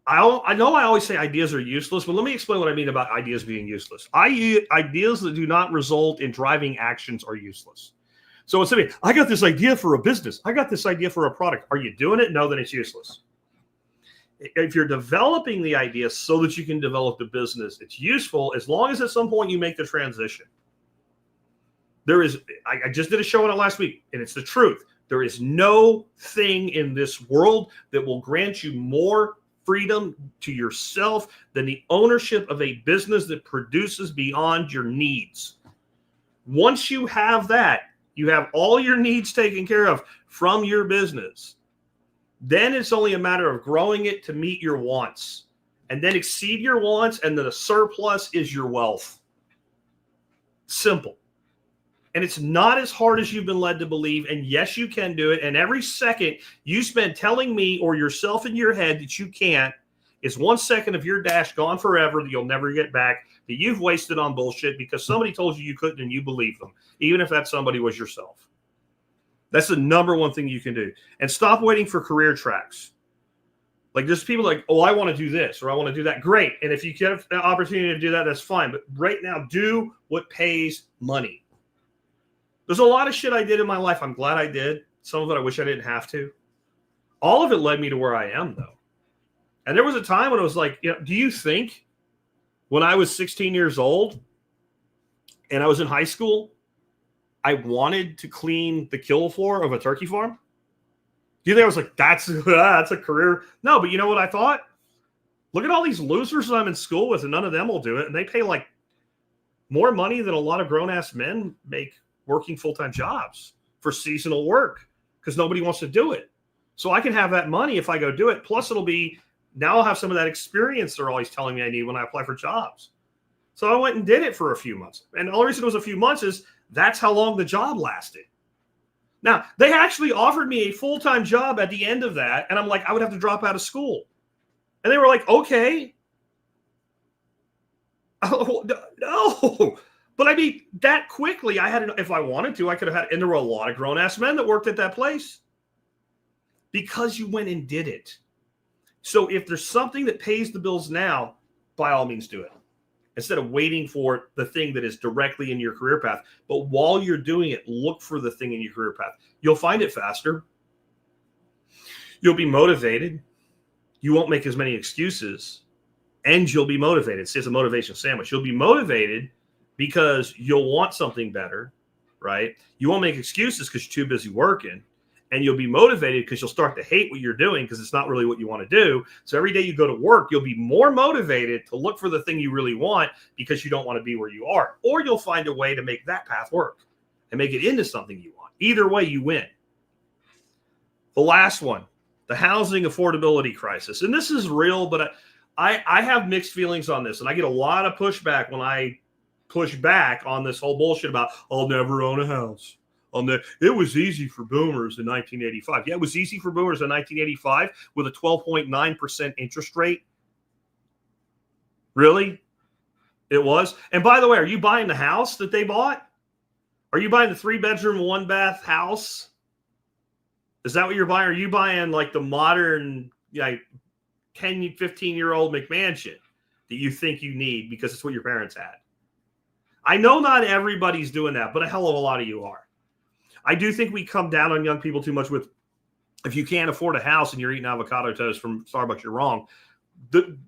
S1: I know I always say ideas are useless, but let me explain what I mean about ideas being useless. Ideas that do not result in driving actions are useless. So instead of, I got this idea for a business. I got this idea for a product. Are you doing it? No, then it's useless. If you're developing the idea so that you can develop the business, it's useful as long as at some point you make the transition. I just did a show on it last week, and it's the truth. There is no thing in this world that will grant you more freedom to yourself than the ownership of a business that produces beyond your needs. Once you have that, you have all your needs taken care of from your business. Then it's only a matter of growing it to meet your wants, and then exceed your wants, and then the surplus is your wealth. Simple. And it's not as hard as you've been led to believe. And yes, you can do it. And every second you spend telling me or yourself in your head that you can't is 1 second of your dash gone forever that you'll never get back, that you've wasted on bullshit because somebody told you you couldn't and you believe them, even if that somebody was yourself. That's the number one thing you can do. And stop waiting for career tracks. Like, there's people like, oh, I want to do this or I want to do that. Great. And if you get an opportunity to do that, that's fine. But right now, do what pays money. There's a lot of shit I did in my life. I'm glad I did. Some of it I wish I didn't have to. All of it led me to where I am, though. And there was a time when it was like, do you think when I was 16 years old and I was in high school, I wanted to clean the kill floor of a turkey farm? Do you think I was like, that's a career? No, but you know what I thought? Look at all these losers that I'm in school with, and none of them will do it. And they pay like more money than a lot of grown-ass men make working full-time jobs for seasonal work because nobody wants to do it. So I can have that money if I go do it. Plus now I'll have some of that experience they're always telling me I need when I apply for jobs. So I went and did it for a few months. And the only reason it was a few months is that's how long the job lasted. Now, they actually offered me a full-time job at the end of that. And I'm like, I would have to drop out of school. And they were like, okay. Oh, no. But I mean, that quickly, if I wanted to, I could have had, and there were a lot of grown-ass men that worked at that place because you went and did it. So if there's something that pays the bills now, by all means do it. Instead of waiting for the thing that is directly in your career path. But while you're doing it, look for the thing in your career path. You'll find it faster. You'll be motivated. You won't make as many excuses. And you'll be motivated. See, it's a motivation sandwich. You'll be motivated because you'll want something better, right? You won't make excuses because you're too busy working. And you'll be motivated because you'll start to hate what you're doing because it's not really what you want to do. So every day you go to work, you'll be more motivated to look for the thing you really want because you don't want to be where you are. Or you'll find a way to make that path work and make it into something you want. Either way, you win. The last one, the housing affordability crisis. And this is real, but I have mixed feelings on this. And I get a lot of pushback when I push back on this whole bullshit about I'll never own a house. It was easy for boomers in 1985. Yeah, it was easy for boomers in 1985 with a 12.9% interest rate. Really? It was? And by the way, are you buying the house that they bought? Are you buying the 3-bedroom, 1-bath house? Is that what you're buying? Are you buying like the modern 10, 15-year-old McMansion that you think you need because it's what your parents had? I know not everybody's doing that, but a hell of a lot of you are. I do think we come down on young people too much with, if you can't afford a house and you're eating avocado toast from Starbucks, you're wrong.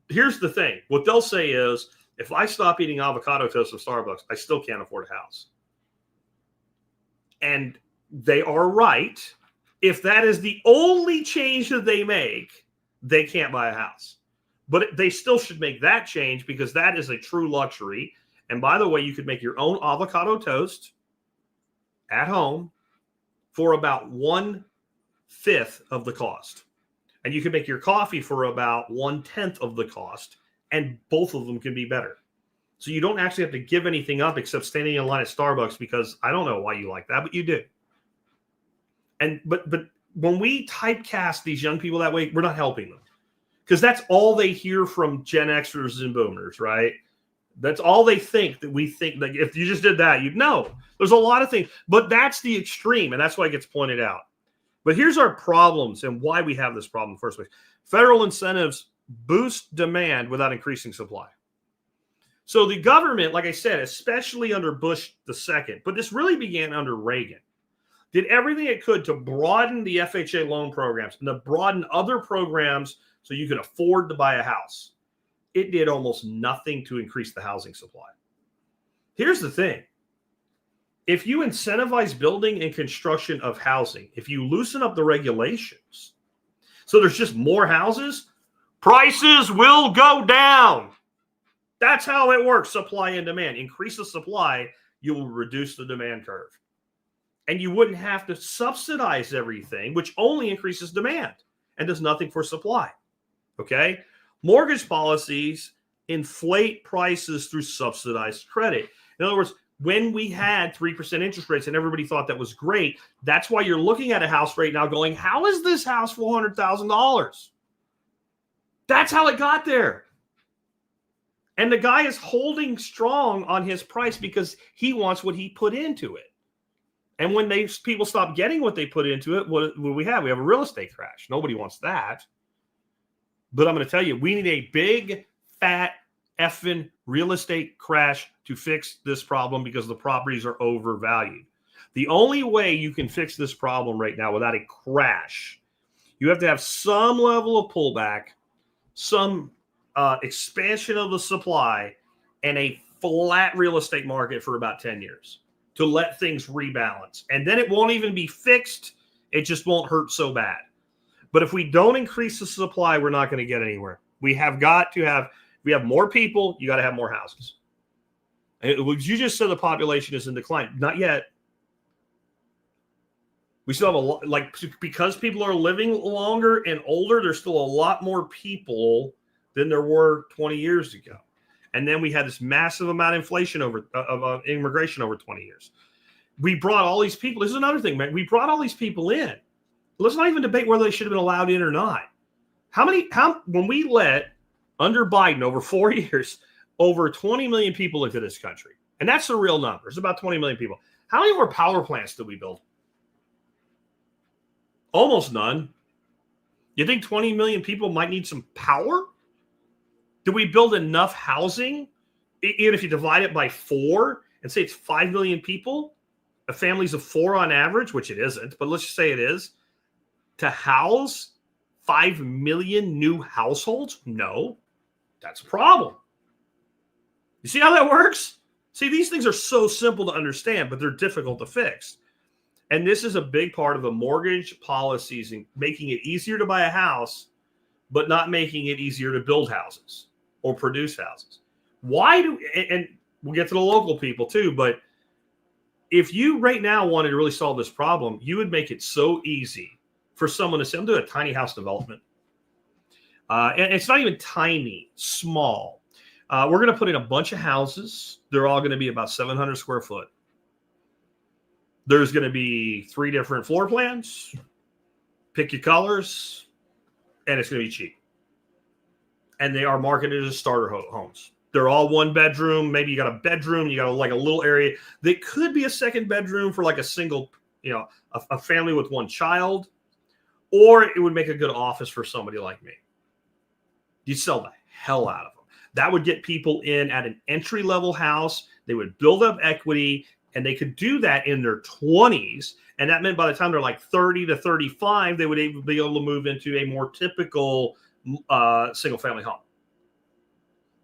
S1: Here's the thing. What they'll say is, if I stop eating avocado toast from Starbucks, I still can't afford a house. And they are right. If that is the only change that they make, they can't buy a house. But they still should make that change because that is a true luxury. And by the way, you could make your own avocado toast at home for about 1/5 of the cost. And you can make your coffee for about 1/10 of the cost, and both of them can be better. So you don't actually have to give anything up except standing in line at Starbucks because I don't know why you like that, but you do. But when we typecast these young people that way, we're not helping them because that's all they hear from Gen Xers and boomers, right? That's all they think, that we think that if you just did that, you'd know. There's a lot of things, but that's the extreme, and that's why it gets pointed out. But here's our problems and why we have this problem in the first place. Federal incentives boost demand without increasing supply. So the government, like I said, especially under Bush II, but this really began under Reagan, did everything it could to broaden the FHA loan programs and to broaden other programs so you could afford to buy a house. It did almost nothing to increase the housing supply. Here's the thing. If you incentivize building and construction of housing, if you loosen up the regulations, so there's just more houses, prices will go down. That's how it works, supply and demand. Increase the supply, you will reduce the demand curve. And you wouldn't have to subsidize everything, which only increases demand. and does nothing for supply. Okay? Mortgage policies inflate prices through subsidized credit. In other words, when we had 3% interest rates and everybody thought that was great, that's why you're looking at a house right now going, how is this house $400,000? That's how it got there. And the guy is holding strong on his price because he wants what he put into it. And when people stop getting what they put into it, what do we have? We have a real estate crash. Nobody wants that. But I'm going to tell you, we need a big, fat, effing real estate crash to fix this problem because the properties are overvalued. The only way you can fix this problem right now without a crash, you have to have some level of pullback, some expansion of the supply, and a flat real estate market for about 10 years to let things rebalance. And then it won't even be fixed. It just won't hurt so bad. But if we don't increase the supply, we're not going to get anywhere. We have more people, you got to have more houses. You just said the population is in decline. Not yet. We still have a lot, because people are living longer and older, there's still a lot more people than there were 20 years ago. And then we had this massive amount of inflation of immigration over 20 years. We brought all these people. This is another thing, man. We brought all these people in. Let's not even debate whether they should have been allowed in or not. When we let, under Biden over 4 years, over 20 million people into this country, and that's the real number. It's about 20 million people. How many more power plants did we build? Almost none. You think 20 million people might need some power? Do we build enough housing? Even if you divide it by 4 and say it's 5 million people, a families of 4 on average, which it isn't, but let's just say it is, to house 5 million new households? No, that's a problem. You see how that works? See, these things are so simple to understand, but they're difficult to fix. And this is a big part of the mortgage policies and making it easier to buy a house, but not making it easier to build houses or produce houses. And we'll get to the local people too, but if you right now wanted to really solve this problem, you would make it so easy for someone to say, I'm doing a tiny house development. And it's not even tiny, small. We're going to put in a bunch of houses. They're all going to be about 700 square foot. There's going to be 3 different floor plans. Pick your colors, and it's going to be cheap. And they are marketed as starter homes. They're all 1 bedroom. Maybe you got a bedroom. You got like a little area that could be a second bedroom for like a single, a family with 1 child. Or it would make a good office for somebody like me. You'd sell the hell out of them. That would get people in at an entry-level house. They would build up equity, and they could do that in their 20s. And that meant by the time they're like 30 to 35, they would be able to move into a more typical single-family home.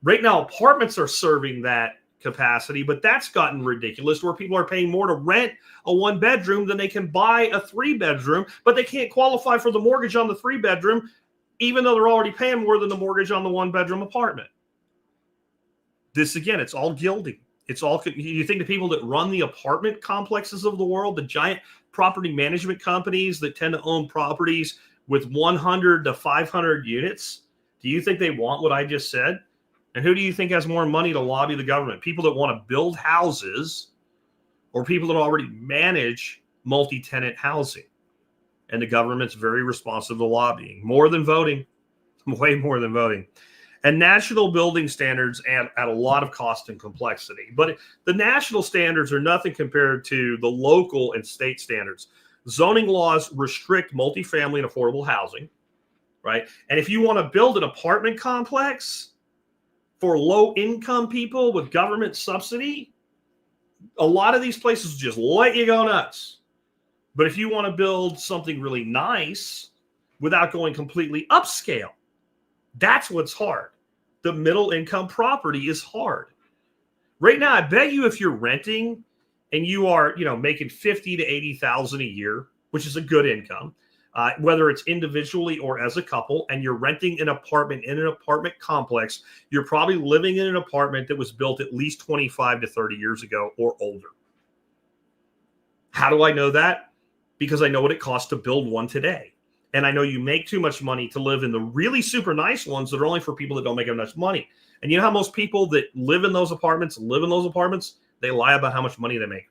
S1: Right now, apartments are serving that capacity, but that's gotten ridiculous where people are paying more to rent a 1-bedroom than they can buy a 3-bedroom, but they can't qualify for the mortgage on the 3-bedroom, even though they're already paying more than the mortgage on the 1-bedroom apartment. This, again, it's all gilding. It's all, you think the people that run the apartment complexes of the world, the giant property management companies that tend to own properties with 100 to 500 units, do you think they want what I just said? And who do you think has more money to lobby the government? People that want to build houses or people that already manage multi-tenant housing? And the government's very responsive to lobbying. More than voting. Way more than voting. And national building standards add a lot of cost and complexity. But the national standards are nothing compared to the local and state standards. Zoning laws restrict multifamily and affordable housing, right? And if you want to build an apartment complex for low-income people with government subsidy, a lot of these places just let you go nuts. But if you want to build something really nice without going completely upscale, that's what's hard. The middle-income property is hard. Right now, I bet you if you're renting and you are, making $50,000 to $80,000 a year, which is a good income, whether it's individually or as a couple, and you're renting an apartment in an apartment complex, you're probably living in an apartment that was built at least 25 to 30 years ago or older. How do I know that? Because I know what it costs to build one today. And I know you make too much money to live in the really super nice ones that are only for people that don't make enough money. And you know how most people that live in those apartments, they lie about how much money they make.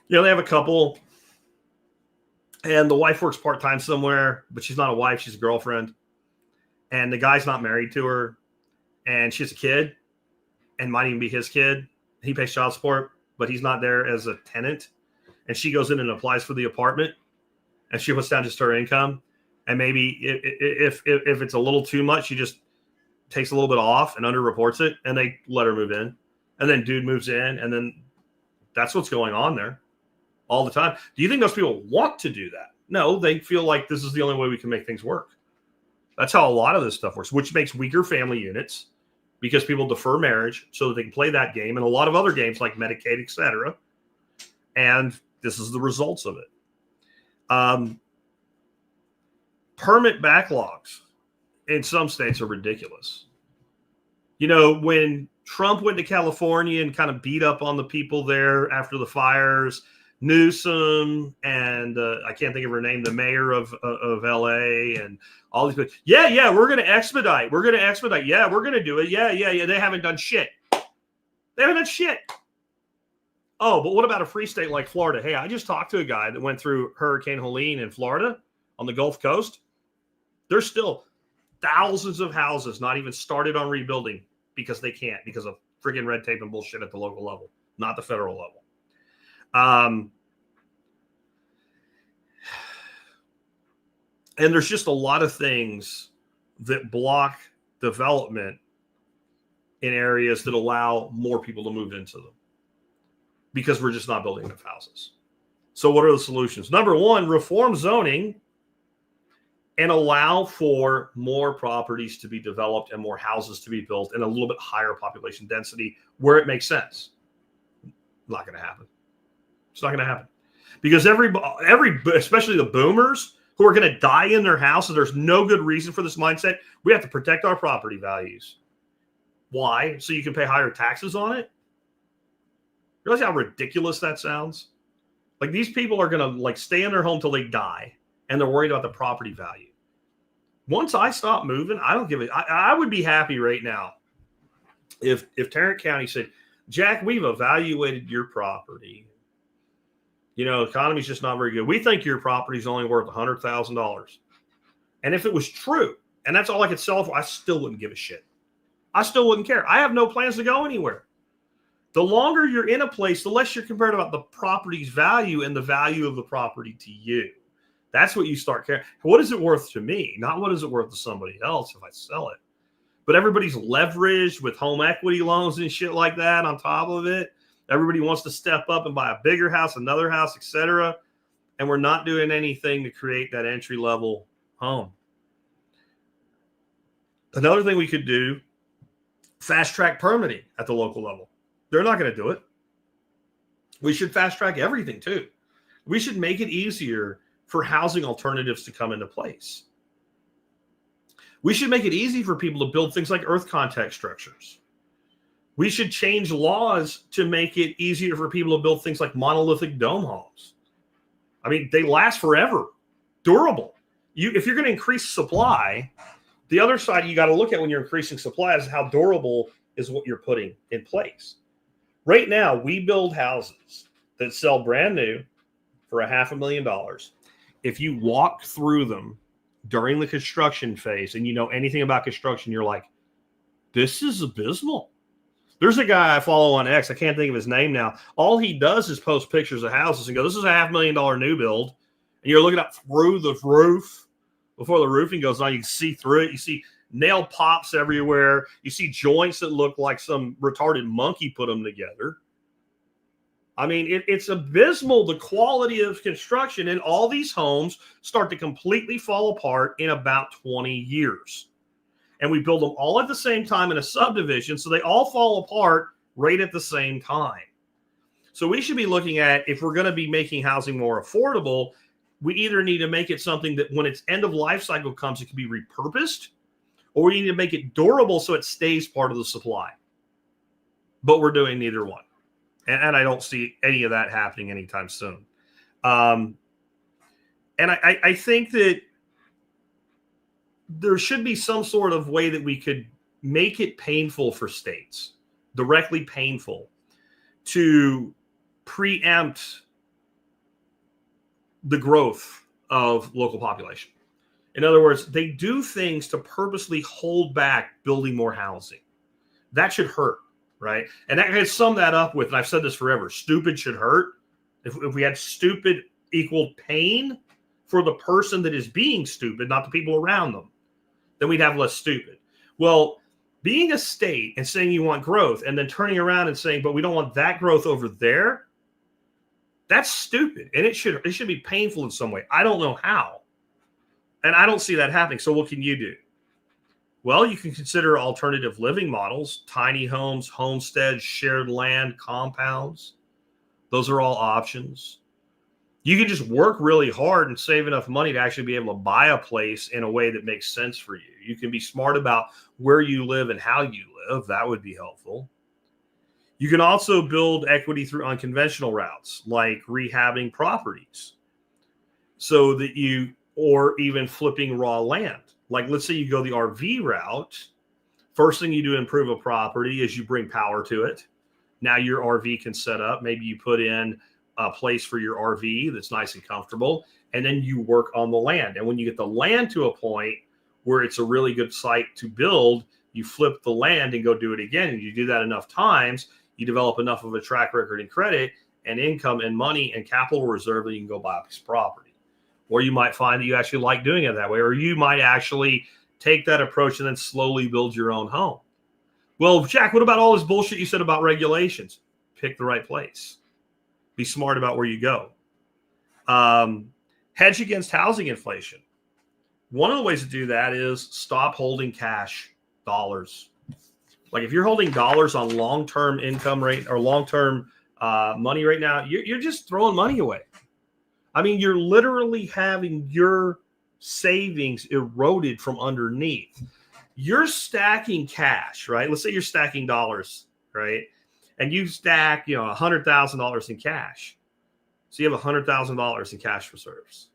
S1: You know, they have a couple and the wife works part-time somewhere, but she's not a wife, she's a girlfriend. And the guy's not married to her. And she has a kid and might even be his kid. He pays child support, but he's not there as a tenant. And she goes in and applies for the apartment and she puts down just her income. And maybe if it's a little too much, she just takes a little bit off and underreports it and they let her move in. And then dude moves in and then that's what's going on there all the time. Do you think those people want to do that? No, they feel like this is the only way we can make things work. That's how a lot of this stuff works, which makes weaker family units because people defer marriage so that they can play that game and a lot of other games like Medicaid, etc. And this is the results of it. Permit backlogs in some states are ridiculous. You know, when Trump went to California and kind of beat up on the people there after the fires, Newsom and I can't think of her name, the mayor of LA and all these people. Yeah, we're going to expedite. Yeah, we're going to do it. Yeah. They haven't done shit. Oh, but what about a free state like Florida? Hey, I just talked to a guy that went through Hurricane Helene in Florida on the Gulf Coast. There's still thousands of houses not even started on rebuilding because they can't, because of friggin' red tape and bullshit at the local level, not the federal level. And there's just a lot of things that block development in areas that allow more people to move into them because we're just not building enough houses. So what are the solutions? Number one, reform zoning and allow for more properties to be developed and more houses to be built and a little bit higher population density where it makes sense. Not going to happen. It's not going to happen because every especially the boomers who are going to die in their houses. There's no good reason for this mindset. We have to protect our property values. Why? So you can pay higher taxes on it? Realize how ridiculous that sounds? Like these people are going to like stay in their home till they die and they're worried about the property value. Once I stop moving, I don't give it. I would be happy right now if Tarrant County said, Jack, we've evaluated your property. You know, the economy's just not very good. We think your property is only worth $100,000. And if it was true, and that's all I could sell it for, I still wouldn't give a shit. I still wouldn't care. I have no plans to go anywhere. The longer you're in a place, the less you're concerned about the property's value and the value of the property to you. That's what you start caring. What is it worth to me? Not what is it worth to somebody else if I sell it. But everybody's leveraged with home equity loans and shit like that on top of it. Everybody wants to step up and buy a bigger house, another house, etc. And we're not doing anything to create that entry-level home. Another thing we could do, fast-track permitting at the local level. They're not going to do it. We should fast-track everything, too. We should make it easier for housing alternatives to come into place. We should make it easy for people to build things like earth contact structures. We should change laws to make it easier for people to build things like monolithic dome homes. I mean, they last forever, durable. If you're going to increase supply, the other side you got to look at when you're increasing supply is how durable is what you're putting in place. Right now, we build houses that sell brand new for $500,000. If you walk through them during the construction phase and you know anything about construction, you're like, this is abysmal. There's a guy I follow on X. I can't think of his name now. All he does is post pictures of houses and go, this is a $500,000 new build. And you're looking up through the roof before the roofing goes on. You can see through it. You see nail pops everywhere. You see joints that look like some retarded monkey put them together. I mean, it's abysmal, the quality of construction. And all these homes start to completely fall apart in about 20 years. And we build them all at the same time in a subdivision, so they all fall apart right at the same time. So we should be looking at, if we're going to be making housing more affordable, we either need to make it something that when its end of life cycle comes, it can be repurposed, or we need to make it durable so it stays part of the supply. But we're doing neither one. And I don't see any of that happening anytime soon. And I think that there should be some sort of way that we could make it painful for states, directly painful, to preempt the growth of local population. In other words, they do things to purposely hold back building more housing. That should hurt, right? And I can sum that up with, and I've said this forever, stupid should hurt. If we had stupid equal pain for the person that is being stupid, not the people around them, then we'd have less stupid. Well, being a state and saying you want growth and then turning around and saying, but we don't want that growth over there, that's stupid. And it should be painful in some way. I don't know how. And I don't see that happening. So what can you do? Well, you can consider alternative living models, tiny homes, homesteads, shared land, compounds. Those are all options. You can just work really hard and save enough money to actually be able to buy a place in a way that makes sense for you. You can be smart about where you live and how you live. That would be helpful. You can also build equity through unconventional routes, like rehabbing properties, so that you, or even flipping raw land. Like, let's say you go the RV route. First thing you do to improve a property is you bring power to it. Now your RV can set up. Maybe you put in a place for your RV that's nice and comfortable, and then you work on the land. And when you get the land to a point where it's a really good site to build, you flip the land and go do it again. And you do that enough times, you develop enough of a track record and credit and income and money and capital reserve that you can go buy a piece of property. Or you might find that you actually like doing it that way, or you might actually take that approach and then slowly build your own home. Well, Jack, what about all this bullshit you said about regulations? Pick the right place. Be smart about where you go. Hedge against housing inflation. One of the ways to do that is stop holding cash, dollars. Like if you're holding dollars on long-term income rate or long-term money right now, you're just throwing money away. I mean, you're literally having your savings eroded from underneath. You're stacking cash, right? Let's say you're stacking dollars, right? And you stack, $100,000 in cash. So you have $100,000 in cash reserves.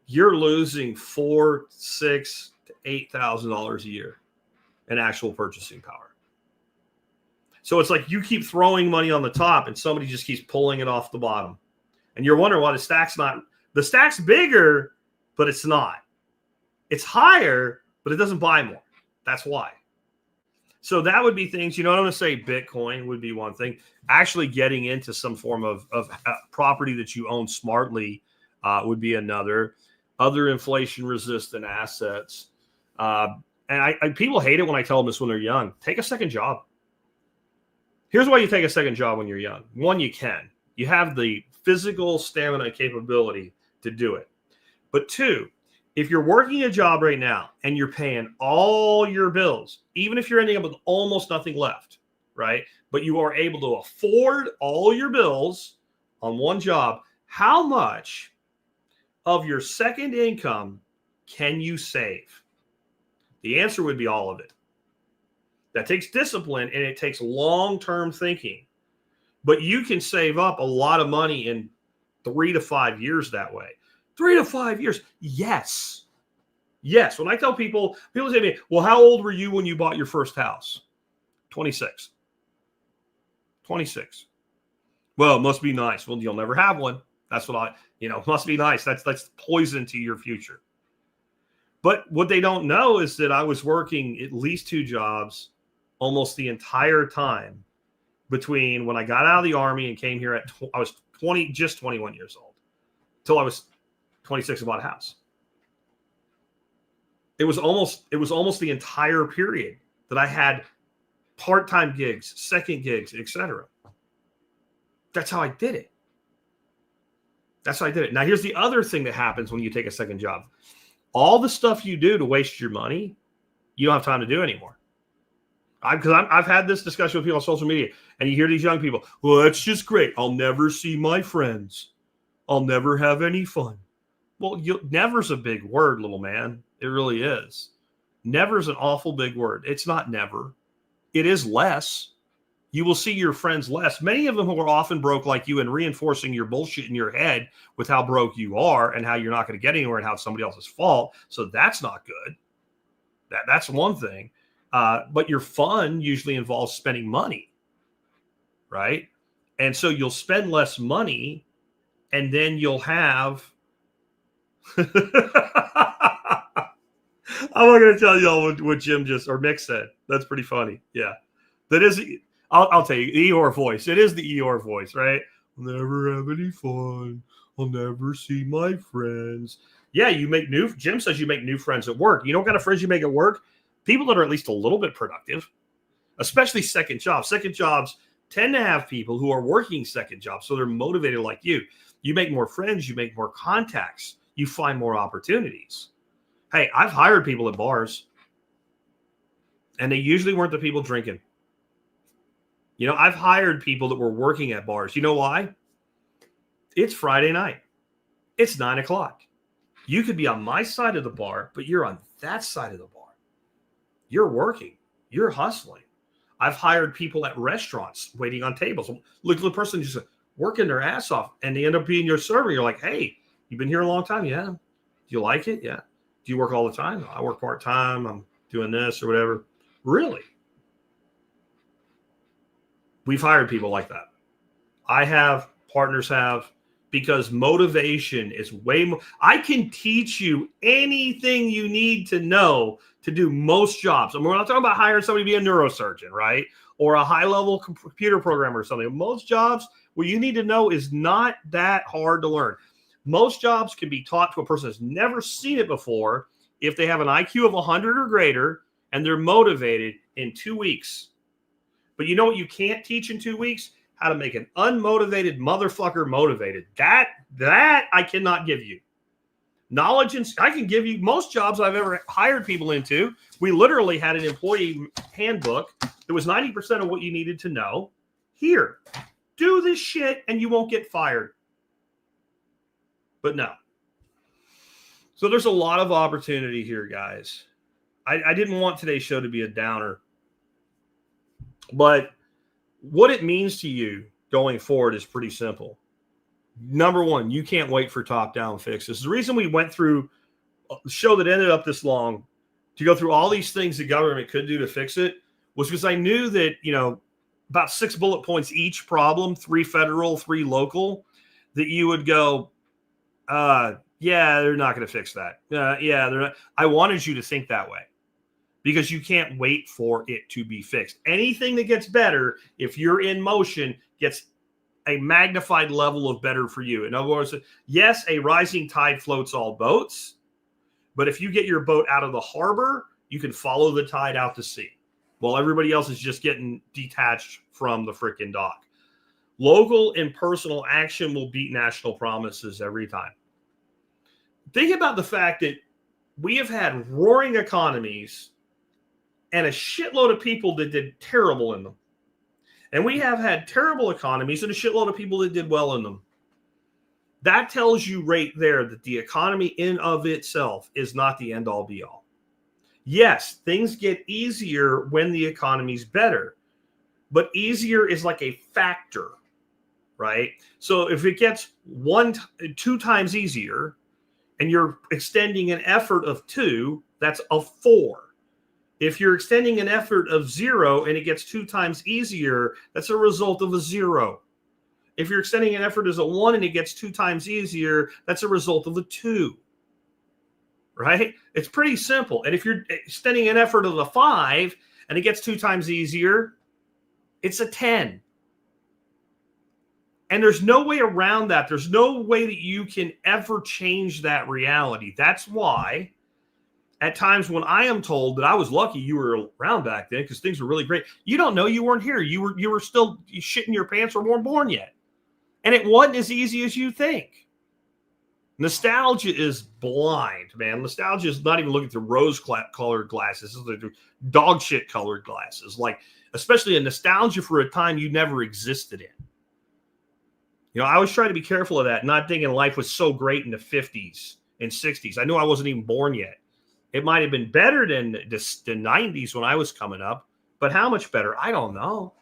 S1: You're losing $4,000, $6,000 to $8,000 a year in actual purchasing power. So it's like you keep throwing money on the top and somebody just keeps pulling it off the bottom. And you're wondering why the stack's bigger, but it's not. It's higher, but it doesn't buy more. That's why. So that would be things, I'm going to say Bitcoin would be one thing. Actually getting into some form of property that you own smartly would be another. Other inflation-resistant assets. And people hate it when I tell them this when they're young. Take a second job. Here's why you take a second job when you're young. One, you can. You have the physical stamina and capability to do it. But two, if you're working a job right now and you're paying all your bills, even if you're ending up with almost nothing left, right? But you are able to afford all your bills on one job, how much of your second income can you save? The answer would be all of it. That takes discipline and it takes long-term thinking. But you can save up a lot of money in 3 to 5 years that way. 3 to 5 years. Yes. Yes. When I tell people say to me, well, how old were you when you bought your first house? 26. 26. Well, it must be nice. Well, you'll never have one. That's what must be nice. That's poison to your future. But what they don't know is that I was working at least 2 jobs almost the entire time between when I got out of the Army and came here I was 21 years old, till I was 26 and bought a house. It was almost the entire period that I had part-time gigs, second gigs, etc. That's how I did it. Now, here's the other thing that happens when you take a second job. All the stuff you do to waste your money, you don't have time to do anymore. Because I've had this discussion with people on social media, and you hear these young people, well, that's just great. I'll never see my friends. I'll never have any fun. Well, never's a big word, little man. It really is. Never is an awful big word. It's not never. It is less. You will see your friends less. Many of them who are often broke like you and reinforcing your bullshit in your head with how broke you are and how you're not going to get anywhere and how it's somebody else's fault. So that's not good. That's one thing. But your fun usually involves spending money, right? And so you'll spend less money and then you'll have I'm not going to tell y'all what Jim just or Mick said. That's pretty funny. Yeah, that is. I'll tell you, Eeyore voice. It is the Eeyore voice, right? I'll never have any fun. I'll never see my friends. Yeah, Jim says you make new friends at work. You know what kind of friends you make at work? People that are at least a little bit productive, especially second jobs. Second jobs tend to have people who are working second jobs, so they're motivated like you. You make more friends. You make more contacts. You find more opportunities. Hey, I've hired people at bars, and they usually weren't the people drinking. You know, I've hired people that were working at bars. You know why? It's Friday night. It's 9 o'clock. You could be on my side of the bar, but you're on that side of the bar. You're working. You're hustling. I've hired people at restaurants waiting on tables. Look, the person just working their ass off, and they end up being your server. You're like, hey, you've been here a long time? Yeah. Do you like it? Yeah. Do you work all the time? I work part-time. I'm doing this or whatever. Really? We've hired people like that. I have, partners have, because motivation is way more. I can teach you anything you need to know to do most jobs. And we're not talking about hiring somebody to be a neurosurgeon, right? Or a high-level computer programmer or something. Most jobs, what you need to know is not that hard to learn. Most jobs can be taught to a person who's never seen it before if they have an IQ of 100 or greater and they're motivated in 2 weeks. But you know what you can't teach in 2 weeks? How to make an unmotivated motherfucker motivated. That I cannot give you. Knowledge, and I can give you most jobs I've ever hired people into. We literally had an employee handbook that was 90% of what you needed to know. Here, do this shit and you won't get fired. But no. So there's a lot of opportunity here, guys. I didn't want today's show to be a downer. But what it means to you going forward is pretty simple. Number one, you can't wait for top-down fixes. The reason we went through a show that ended up this long to go through all these things the government could do to fix it was because I knew that, about 6 bullet points each problem, 3 federal, 3 local, that you would go, yeah, they're not going to fix that. Yeah, they're not. I wanted you to think that way. Because you can't wait for it to be fixed. Anything that gets better, if you're in motion, gets a magnified level of better for you. In other words, yes, a rising tide floats all boats, but if you get your boat out of the harbor, you can follow the tide out to sea, while everybody else is just getting detached from the freaking dock. Local and personal action will beat national promises every time. Think about the fact that we have had roaring economies and a shitload of people that did terrible in them. And we have had terrible economies and a shitload of people that did well in them. That tells you right there that the economy in of itself is not the end all be all. Yes, things get easier when the economy's better, but easier is like a factor, right? So if it gets 2 times easier and you're extending an effort of 2, that's a 4. If you're extending an effort of 0 and it gets 2 times easier, that's a result of a 0. If you're extending an effort as a 1 and it gets 2 times easier, that's a result of a 2. Right? It's pretty simple. And if you're extending an effort of a 5 and it gets 2 times easier, it's a 10. And there's no way around that. There's no way that you can ever change that reality. That's why at times when I am told that I was lucky you were around back then because things were really great, you don't know, you weren't here. You were still shitting your pants or weren't born yet. And it wasn't as easy as you think. Nostalgia is blind, man. Nostalgia is not even looking through rose-colored glasses. It's like dog shit colored glasses. Like, especially a nostalgia for a time you never existed in. I always try to be careful of that, not thinking life was so great in the 50s and 60s. I knew I wasn't even born yet. It might have been better than the 90s when I was coming up, but how much better? I don't know.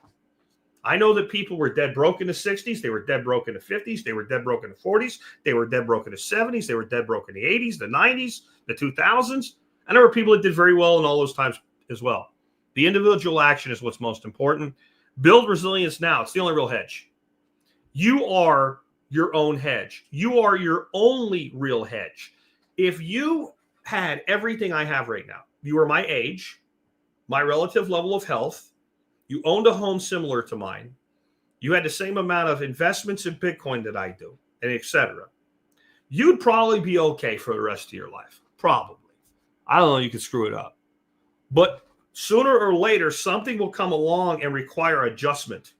S1: I know that people were dead broke in the 60s. They were dead broke in the 50s. They were dead broke in the 40s. They were dead broke in the 70s. They were dead broke in the 80s, the 90s, the 2000s. And there were people that did very well in all those times as well. The individual action is what's most important. Build resilience now. It's the only real hedge. You are your own hedge. You are your only real hedge. If you had everything I have right now, you were my age, my relative level of health, you owned a home similar to mine, you had the same amount of investments in Bitcoin that I do, and etc., you'd probably be okay for the rest of your life. Probably. I don't know, you could screw it up. But sooner or later, something will come along and require adjustment.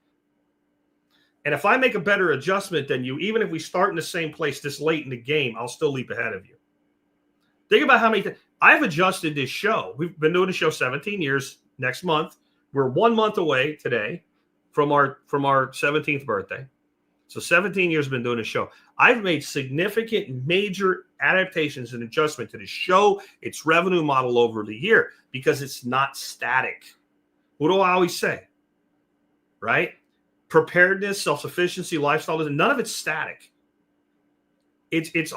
S1: And if I make a better adjustment than you, even if we start in the same place this late in the game, I'll still leap ahead of you. Think about how many I've adjusted this show. We've been doing the show 17 years. Next month, we're 1 month away today from our 17th birthday. So 17 years been doing the show. I've made significant major adaptations and adjustment to the show, its revenue model over the year, because it's not static. What do I always say? Right? Preparedness, self-sufficiency, lifestyle, none of it's static. It's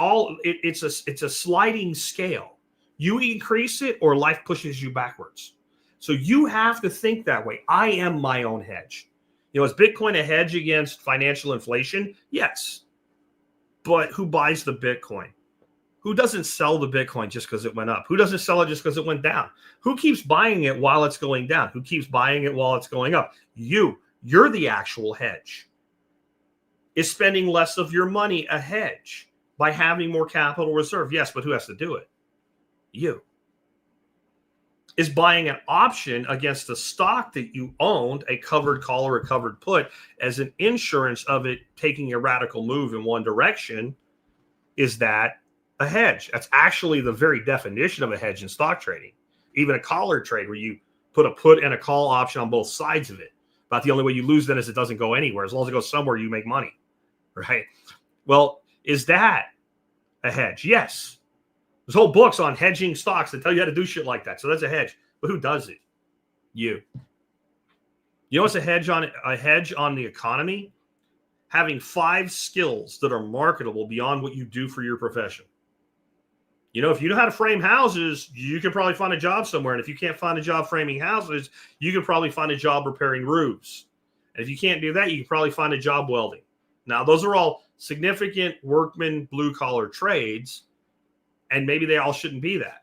S1: a sliding scale. You increase it or life pushes you backwards. So you have to think that way. I am my own hedge. Is Bitcoin a hedge against financial inflation? Yes. But who buys the Bitcoin? Who doesn't sell the Bitcoin just because it went up? Who doesn't sell it just because it went down? Who keeps buying it while it's going down? Who keeps buying it while it's going up? You're the actual hedge. Is spending less of your money a hedge by having more capital reserve? Yes, but who has to do it? You. Is buying an option against the stock that you owned, a covered call or a covered put, as an insurance of it taking a radical move in one direction, is that a hedge? That's actually the very definition of a hedge in stock trading. Even a collar trade where you put a put and a call option on both sides of it. But the only way you lose then is it doesn't go anywhere. As long as it goes somewhere, you make money, right? Well, is that a hedge? Yes. There's whole books on hedging stocks that tell you how to do shit like that. So that's a hedge. But who does it? You. You know what's a hedge on the economy? Having 5 skills that are marketable beyond what you do for your profession. If you know how to frame houses, you can probably find a job somewhere. And if you can't find a job framing houses, you can probably find a job repairing roofs. And if you can't do that, you can probably find a job welding. Now, those are all significant workman, blue-collar trades. And maybe they all shouldn't be that.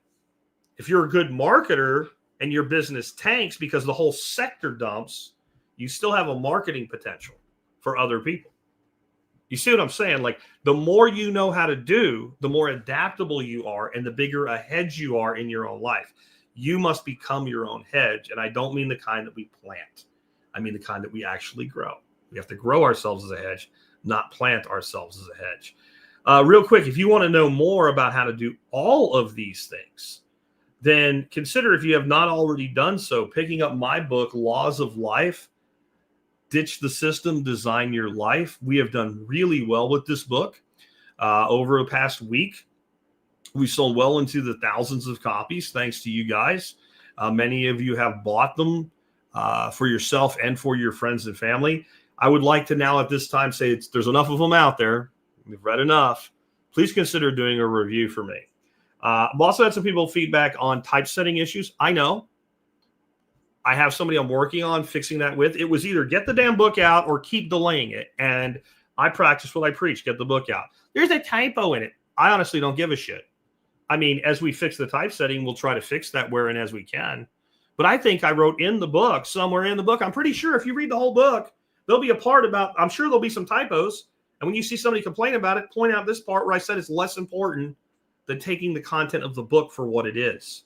S1: If you're a good marketer and your business tanks because the whole sector dumps, you still have a marketing potential for other people. You see what I'm saying? Like, the more you know how to do, the more adaptable you are and the bigger a hedge you are in your own life. You must become your own hedge. And I don't mean the kind that we plant. I mean the kind that we actually grow. We have to grow ourselves as a hedge, not plant ourselves as a hedge. Real quick, if you want to know more about how to do all of these things, then consider, if you have not already done so, picking up my book, Laws of Life, Ditch the System, Design Your Life. We have done really well with this book. Over the past week, we sold well into the thousands of copies, thanks to you guys. Many of you have bought them for yourself and for your friends and family. I would like to now at this time say there's enough of them out there. We've read enough. Please consider doing a review for me. I've also had some people feedback on typesetting issues. I know. I have somebody I'm working on fixing that with. It was either get the damn book out or keep delaying it. And I practice what I preach. Get the book out. There's a typo in it. I honestly don't give a shit. I mean, as we fix the typesetting, we'll try to fix that wherein as we can. But I think I wrote in the book, somewhere in the book, I'm pretty sure if you read the whole book, there'll be a part about, I'm sure there'll be some typos. And when you see somebody complain about it, point out this part where I said it's less important than taking the content of the book for what it is.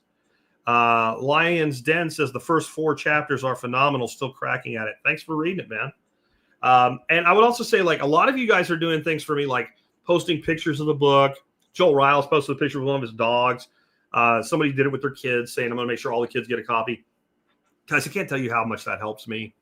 S1: Lion's Den says the first 4 chapters are phenomenal, still cracking at it. Thanks for reading it, man. And I would also say, like, a lot of you guys are doing things for me, like posting pictures of the book. Joel Riles posted a picture of one of his dogs. Somebody did it with their kids, saying, I'm going to make sure all the kids get a copy. Guys, I can't tell you how much that helps me.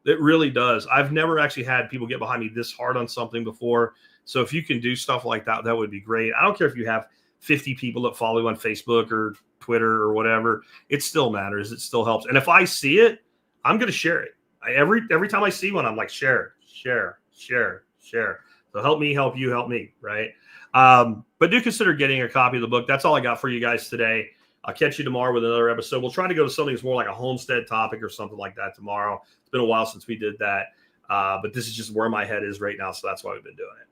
S1: It really does. I've never actually had people get behind me this hard on something before. So if you can do stuff like that, that would be great. I don't care if you have 50 people that follow you on Facebook or Twitter or whatever. It still matters. It still helps. And if I see it, I'm going to share it. Every time I see one, I'm like, share. So help me, help you, help me, right? But do consider getting a copy of the book. That's all I got for you guys today. I'll catch you tomorrow with another episode. We'll try to go to something that's more like a homestead topic or something like that tomorrow. It's been a while since we did that. But this is just where my head is right now, so that's why we've been doing it.